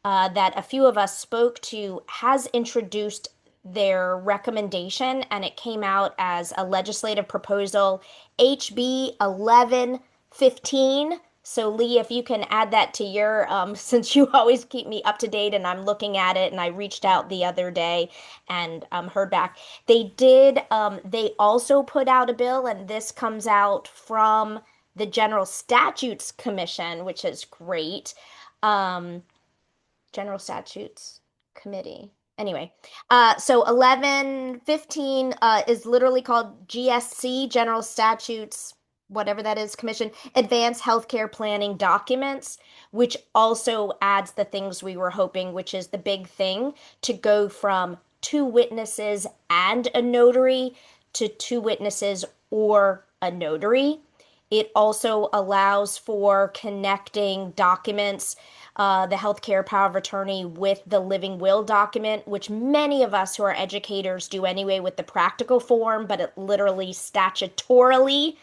that a few of us spoke to has introduced their recommendation, and it came out as a legislative proposal, HB 1115. So, Lee, if you can add that to your, since you always keep me up to date and I'm looking at it, and I reached out the other day and heard back. They also put out a bill, and this comes out from the General Statutes Commission, which is great. Um, General Statutes Committee. Anyway, so 1115 is literally called GSC, General Statutes, whatever that is, Commission, Advanced Healthcare Planning Documents, which also adds the things we were hoping, which is the big thing, to go from two witnesses and a notary to two witnesses or a notary. It also allows for connecting documents, the healthcare power of attorney with the living will document, which many of us who are educators do anyway with the practical form, but it literally statutorily,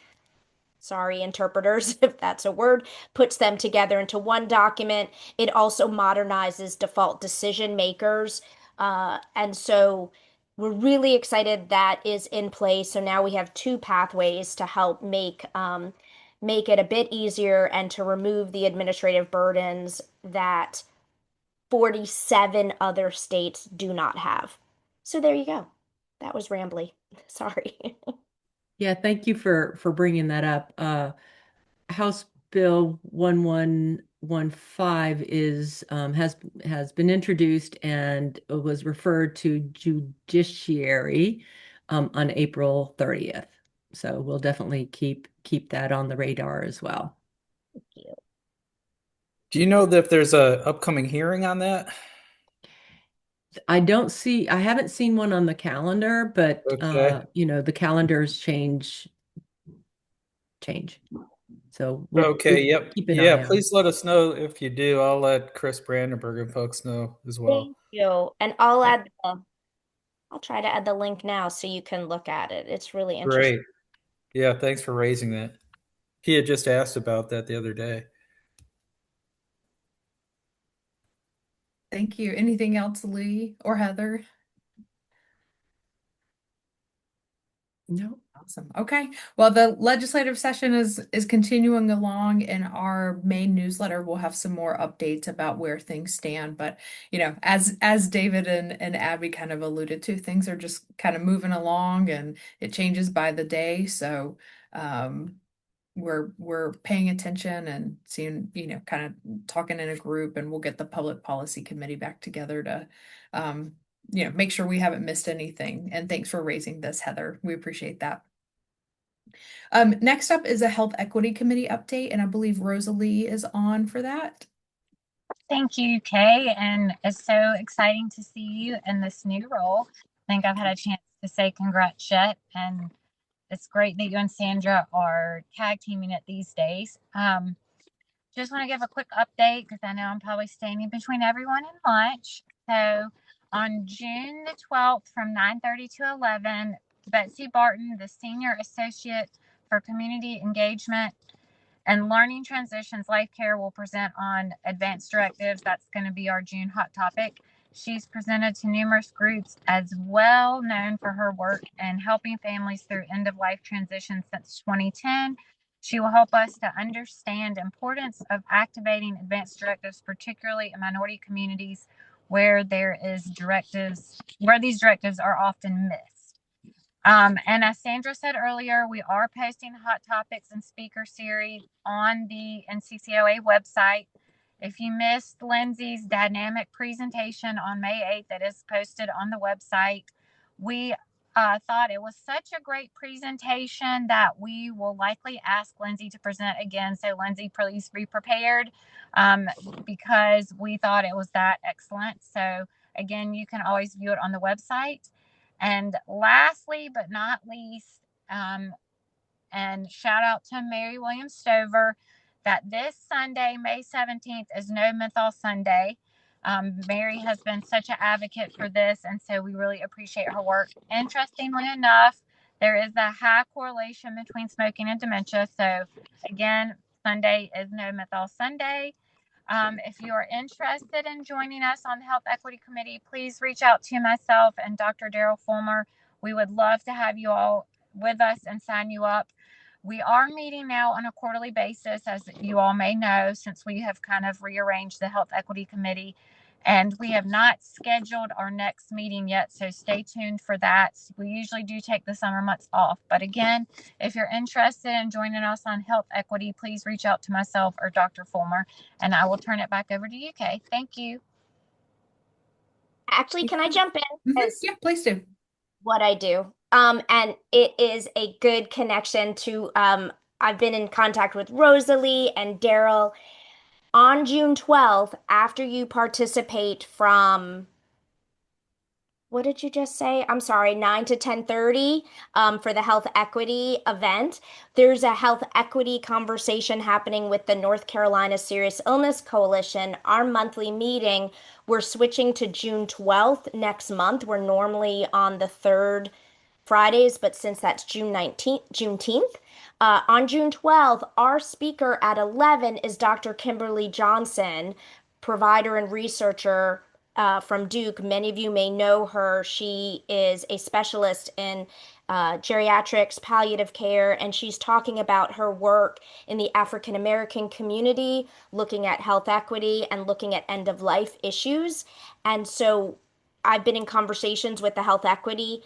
sorry, interpreters, if that's a word, puts them together into one document. It also modernizes default decision makers. And so we're really excited that is in place. So now we have two pathways to help make it a bit easier and to remove the administrative burdens that 47 other states do not have. So there you go. That was rambly. Sorry. Yeah, thank you for bringing that up. House Bill 1115 is has been introduced and was referred to judiciary on April 30th. So we'll definitely keep that on the radar as well. Thank you. Do you know if there's a upcoming hearing on that? I haven't seen one on the calendar, but Okay. the calendars change. So we'll Okay, yep. keep an eye Yeah, on. please let us know if you do. I'll let Chris Brandenburg and folks know as well. Thank you. And I'll try to add the link now so you can look at it. It's really interesting. Great. Yeah, thanks for raising that. He had just asked about that the other day. Thank you. Anything else, Lee or Heather? No. Awesome. Okay. Well, the legislative session is continuing along. In our main newsletter, we'll have some more updates about where things stand. But, as David and Abby kind of alluded to, things are just kind of moving along and it changes by the day. So we're paying attention and seeing, kind of talking in a group, and we'll get the public policy committee back together to make sure we haven't missed anything. And thanks for raising this, Heather. We appreciate that. Next up is a health equity committee update, and I believe Rosalie is on for that. Thank you, Kay, and it's so exciting to see you in this new role. I think I've had a chance to say congrats yet, and it's great that you and Sandra are tag teaming it these days. Just want to give a quick update because I know I'm probably standing between everyone and lunch. So on June the 12th from 9:30 to 11, Betsy Barton, the Senior Associate for Community Engagement and Learning Transitions Life Care, will present on advanced directives. That's going to be our June hot topic. She's presented to numerous groups, as well known for her work in helping families through end-of-life transitions since 2010. She will help us to understand the importance of activating advanced directives, particularly in minority communities where these directives are often missed. And as Sandra said earlier, we are posting hot topics and speaker series on the NCCOA website. If you missed Lindsay's dynamic presentation on May 8th, that is posted on the website. We thought it was such a great presentation that we will likely ask Lindsay to present again. So Lindsay, please be prepared because we thought it was that excellent. So again, you can always view it on the website. And lastly, but not least, and shout out to Mary Williams Stover, that this Sunday, May 17th, is No Menthol Sunday. Mary has been such an advocate for this, and so we really appreciate her work. Interestingly enough, there is a high correlation between smoking and dementia. So again, Sunday is No Menthol Sunday. If you are interested in joining us on the Health Equity Committee, please reach out to myself and Dr. Daryl Fulmer. We would love to have you all with us and sign you up. We are meeting now on a quarterly basis, as you all may know, since we have kind of rearranged the Health Equity Committee. And we have not scheduled our next meeting yet, so stay tuned for that. We usually do take the summer months off. But again, if you're interested in joining us on Health Equity, please reach out to myself or Dr. Fulmer, and I will turn it back over to you, Kay. Thank you. Actually, can I jump in? Yeah, please do. What I do. And it is a good connection to, I've been in contact with Rosalie and Daryl. On June 12th, after you participate from, what did you just say? I'm sorry, 9 to 10:30 for the health equity event. There's a health equity conversation happening with the North Carolina Serious Illness Coalition. Our monthly meeting, we're switching to June 12th next month. We're normally on the third Fridays, but since that's Juneteenth, on June 12th, our speaker at 11 is Dr. Kimberly Johnson, provider and researcher from Duke. Many of you may know her. She is a specialist in geriatrics, palliative care, and she's talking about her work in the African American community, looking at health equity and looking at end of life issues. And so I've been in conversations with the Health Equity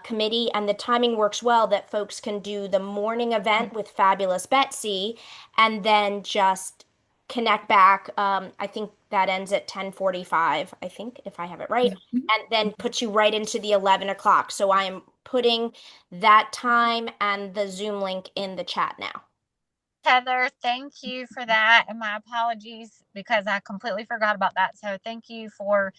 Committee, and the timing works well that folks can do the morning event with Fabulous Betsy and then just connect back. I think that ends at 10:45, I think, if I have it right, and then put you right into the 11 o'clock. So I am putting that time and the Zoom link in the chat now. Heather, thank you for that. And my apologies because I completely forgot about that. So thank you for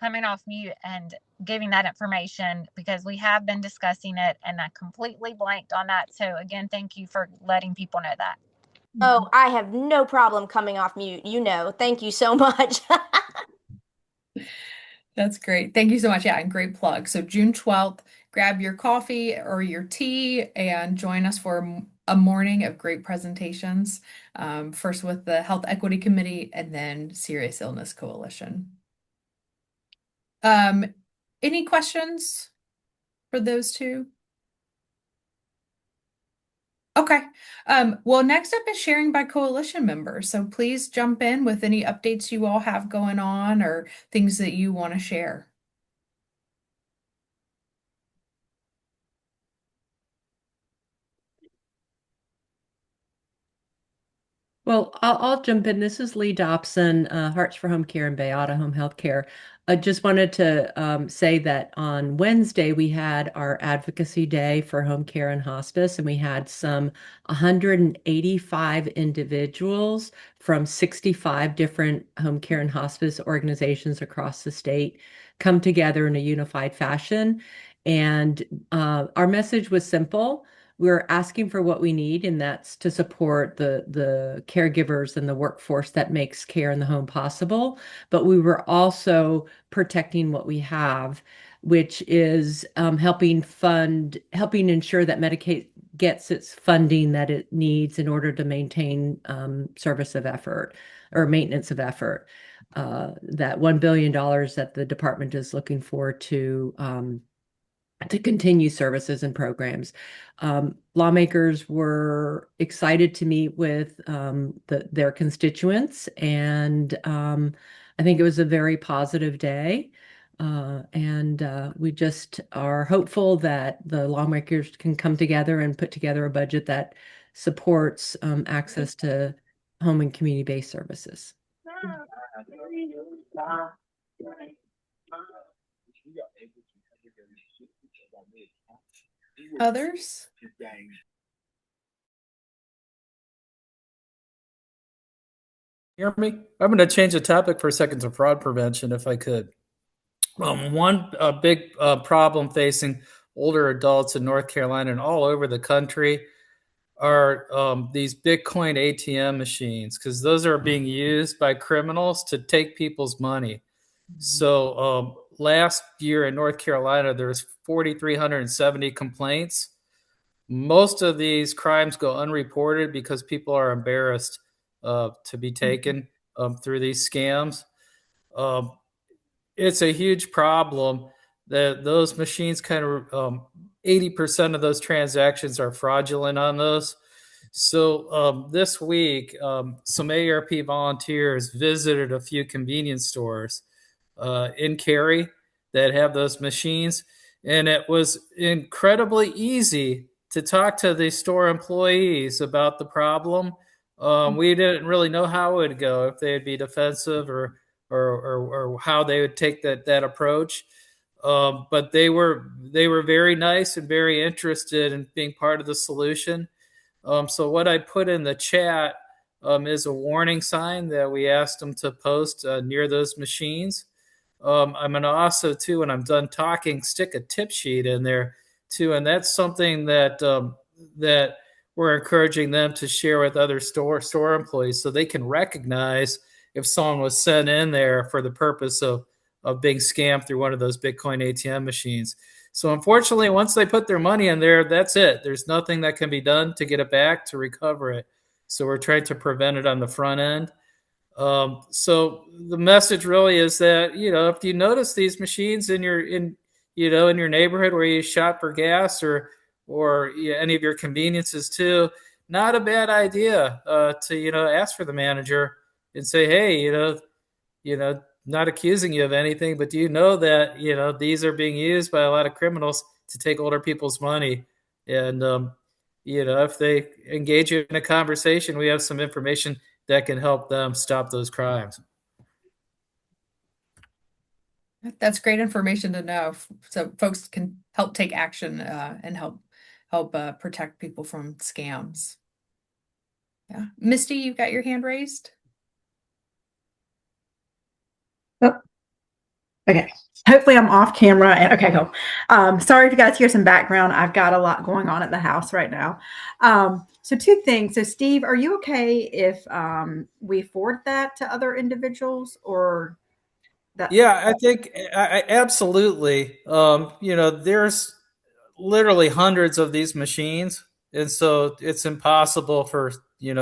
coming off mute and giving that information because we have been discussing it and I completely blanked on that. So again, thank you for letting people know that. Oh, I have no problem coming off mute. Thank you so much. That's great. Thank you so much. Yeah, and great plug. So June 12th, grab your coffee or your tea and join us for a morning of great presentations. First with the Health Equity Committee and then Serious Illness Coalition. Any questions for those two? Okay. Well, next up is sharing by coalition members. So please jump in with any updates you all have going on or things that you want to share. Well, I'll jump in. This is Lee Dobson, Hearts for Home Care and Bayada Home Health Care. I just wanted to say that on Wednesday we had our Advocacy Day for Home Care and Hospice, and we had some 185 individuals from 65 different home care and hospice organizations across the state come together in a unified fashion. And our message was simple. We're asking for what we need, and that's to support the caregivers and the workforce that makes care in the home possible. But we were also protecting what we have, which is helping ensure that Medicaid gets its funding that it needs in order to maintain service of effort or maintenance of effort. That $1 billion that the department is looking for to continue services and programs. Lawmakers were excited to meet with their constituents, and I think it was a very positive day. We just are hopeful that the lawmakers can come together and put together a budget that supports access to home and community-based services. Others? Hear me? I'm going to change the topic for a second to fraud prevention, if I could. One big problem facing older adults in North Carolina and all over the country are these Bitcoin ATM machines, because those are being used by criminals to take people's money. So last year in North Carolina, there was 4,370 complaints. Most of these crimes go unreported because people are embarrassed to be taken through these scams. It's a huge problem that those machines 80% of those transactions are fraudulent on those. So this week, some ARP volunteers visited a few convenience stores in Cary that have those machines, and it was incredibly easy to talk to the store employees about the problem. We didn't really know how it would go, if they'd be defensive or how they would take that approach. But they were very nice and very interested in being part of the solution. So what I put in the chat is a warning sign that we asked them to post near those machines. I'm going to also, too, when I'm done talking, stick a tip sheet in there, too. And that's something that we're encouraging them to share with other store employees, so they can recognize if someone was sent in there for the purpose of being scammed through one of those Bitcoin ATM machines. So unfortunately, once they put their money in there, that's it. There's nothing that can be done to get it back, to recover it. So we're trying to prevent it on the front end. So the message really is that, if you notice these machines in your neighborhood where you shop for gas or any of your conveniences too, not a bad idea to ask for the manager and say, hey, not accusing you of anything, but do you know that these are being used by a lot of criminals to take older people's money? And if they engage you in a conversation, we have some information that can help them stop those crimes. That's great information to know, so folks can help take action and help protect people from scams. Yeah, Misty, you've got your hand raised. Oh, okay. Hopefully I'm off camera. And okay, cool. Sorry if you guys hear some background. I've got a lot going on at the house right now. So two things. So Steve, are you okay if we forward that to other individuals or that? Yeah, I think I absolutely. There's literally hundreds of these machines, and so it's impossible for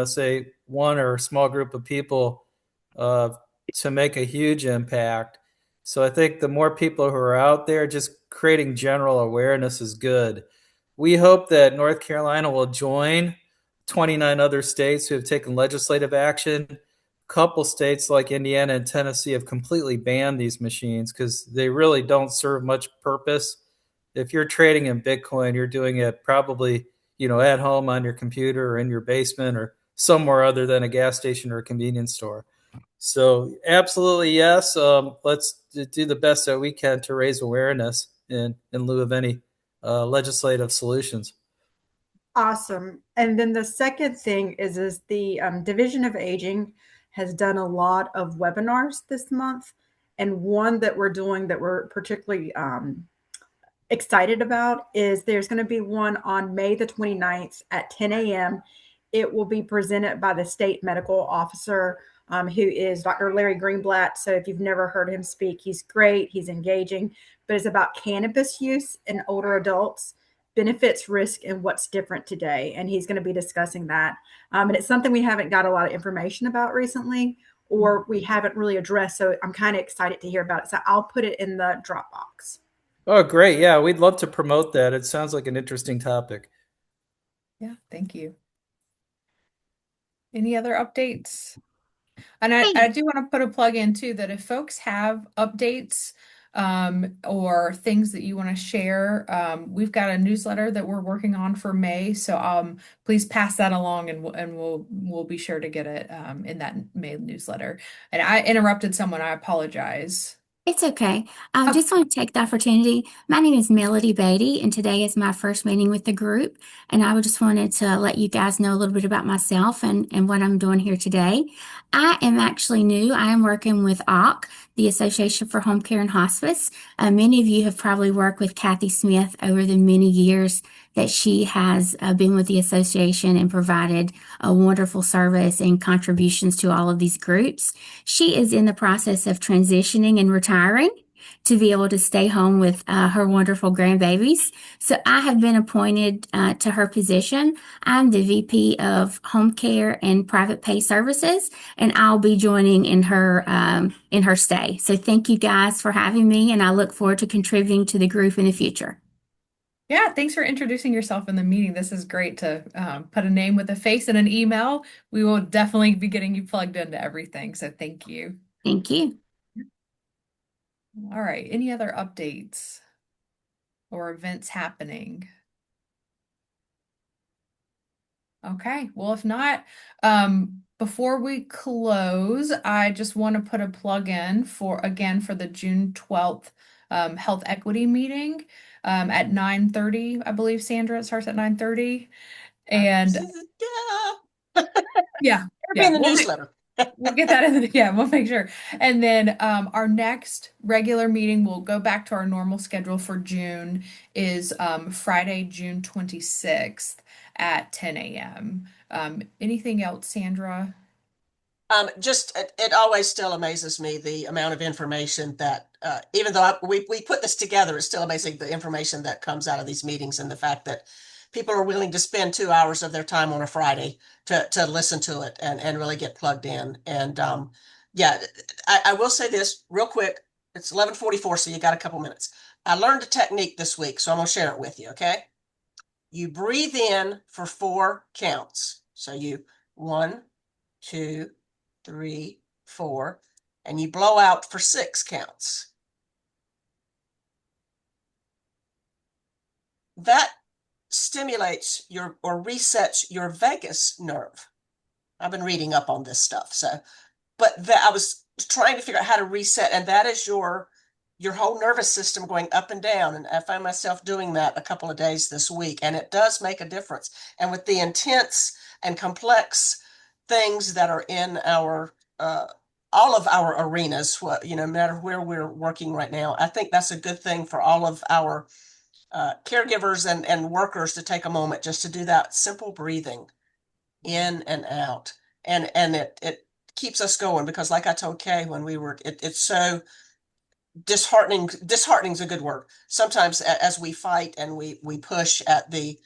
say one or a small group of people to make a huge impact. So I think the more people who are out there, just creating general awareness is good. We hope that North Carolina will join 29 other states who have taken legislative action. A couple states like Indiana and Tennessee have completely banned these machines because they really don't serve much purpose. If you're trading in Bitcoin, you're doing it probably, at home on your computer or in your basement or somewhere other than a gas station or a convenience store. So absolutely yes. Let's do the best that we can to raise awareness in lieu of any legislative solutions. Awesome. And then the second thing is the Division of Aging has done a lot of webinars this month, and one that we're doing that we're particularly excited about is there's going to be one on May the 29th at 10 a.m. It will be presented by the state medical officer, who is Dr. Larry Greenblatt. So if you've never heard him speak, he's great. He's engaging, but it's about cannabis use in older adults, benefits, risk, and what's different today. And he's going to be discussing that. And it's something we haven't got a lot of information about recently, or we haven't really addressed. So I'm kind of excited to hear about it. So I'll put it in the Dropbox. Oh, great. Yeah, we'd love to promote that. It sounds like an interesting topic. Yeah, thank you. Any other updates? And I do want to put a plug in too that if folks have updates or things that you want to share, we've got a newsletter that we're working on for May. So please pass that along, and we'll be sure to get it in that May newsletter. And I interrupted someone. I apologize. It's okay. I just want to take the opportunity. My name is Melody Beatty, and today is my first meeting with the group. And I just wanted to let you guys know a little bit about myself and what I'm doing here today. I am actually new. I am working with AHC, the Association for Home Care and Hospice. Many of you have probably worked with Kathy Smith over the many years that she has been with the association and provided a wonderful service and contributions to all of these groups. She is in the process of transitioning and retiring to be able to stay home with her wonderful grandbabies. So I have been appointed to her position. I'm the VP of Home Care and Private Pay Services, and I'll be joining in her stay. So thank you guys for having me, and I look forward to contributing to the group in the future. Yeah, thanks for introducing yourself in the meeting. This is great to put a name with a face and an email. We will definitely be getting you plugged into everything. So thank you. Thank you. All right. Any other updates or events happening? Okay. Well, if not, before we close, I just want to put a plug in for the June 12th health equity meeting at 9:30. I believe, Sandra, it starts at 9:30. And yeah, It'll be in the newsletter. We'll get that in we'll make sure. And then our next regular meeting, we'll go back to our normal schedule for June, is Friday, June 26th at 10 a.m. Anything else, Sandra? It always still amazes me the amount of information that, even though we put this together, it's still amazing the information that comes out of these meetings, and the fact that people are willing to spend 2 hours of their time on a Friday to listen to it and really get plugged in. And I will say this real quick. It's 11:44, so you got a couple minutes. I learned a technique this week, so I'm gonna share it with you. Okay, you breathe in for 4 counts. So you 1, 2, 3, 4, and you blow out for 6 counts. That stimulates or resets your vagus nerve. I've been reading up on this stuff. But I was trying to figure out how to reset, and that is your whole nervous system going up and down. And I find myself doing that a couple of days this week, and it does make a difference. And with the intense and complex things that are in our all of our arenas, no matter where we're working right now, I think that's a good thing for all of our caregivers and workers to take a moment just to do that simple breathing in and out. And it keeps us going, because like I told Kay when we were, it's so disheartening. Disheartening is a good word. Sometimes as we fight and we push at the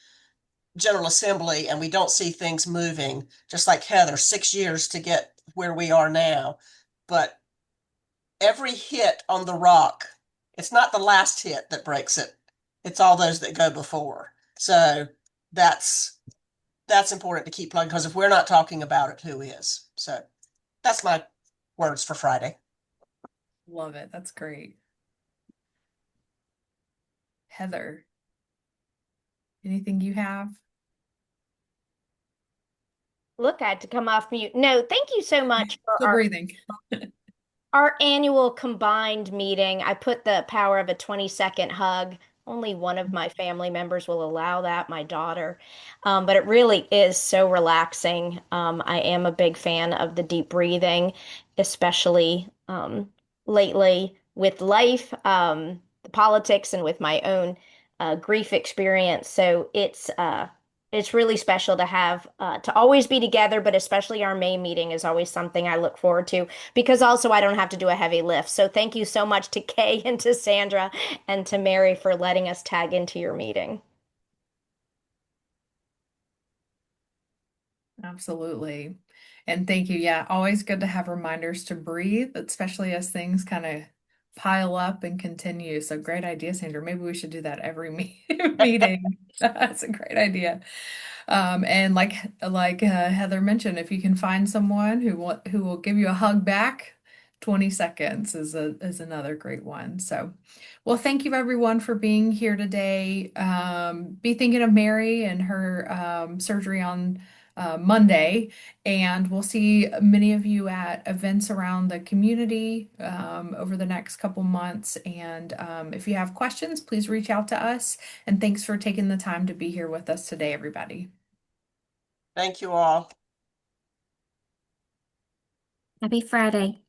General Assembly and we don't see things moving, just like Heather, 6 years to get where we are now. But every hit on the rock, it's not the last hit that breaks it. It's all those that go before. So that's that's important to keep plugging, because if we're not talking about it, who is? So that's my words for Friday. Love it. That's great. Heather, anything you have? Look, I had to come off mute. No, thank you so much for Still breathing. our annual combined meeting. I put the power of a 20-second hug. Only one of my family members will allow that, my daughter. But it really is so relaxing. I am a big fan of the deep breathing, especially lately with life, the politics, and with my own grief experience. So it's really special to have to always be together, but especially our May meeting is always something I look forward to because also I don't have to do a heavy lift. So thank you so much to Kay and to Sandra and to Mary for letting us tag into your meeting. Absolutely. And thank you. Yeah, always good to have reminders to breathe, especially as things kind of pile up and continue. So great idea, Sandra. Maybe we should do that every meeting. That's a great idea. And like Heather mentioned, if you can find someone who will give you a hug back, 20 seconds is another great one. So, well, thank you everyone for being here today. Be thinking of Mary and her surgery on Monday, and we'll see many of you at events around the community over the next couple months. And if you have questions, please reach out to us. And thanks for taking the time to be here with us today, everybody. Thank you all. Happy Friday.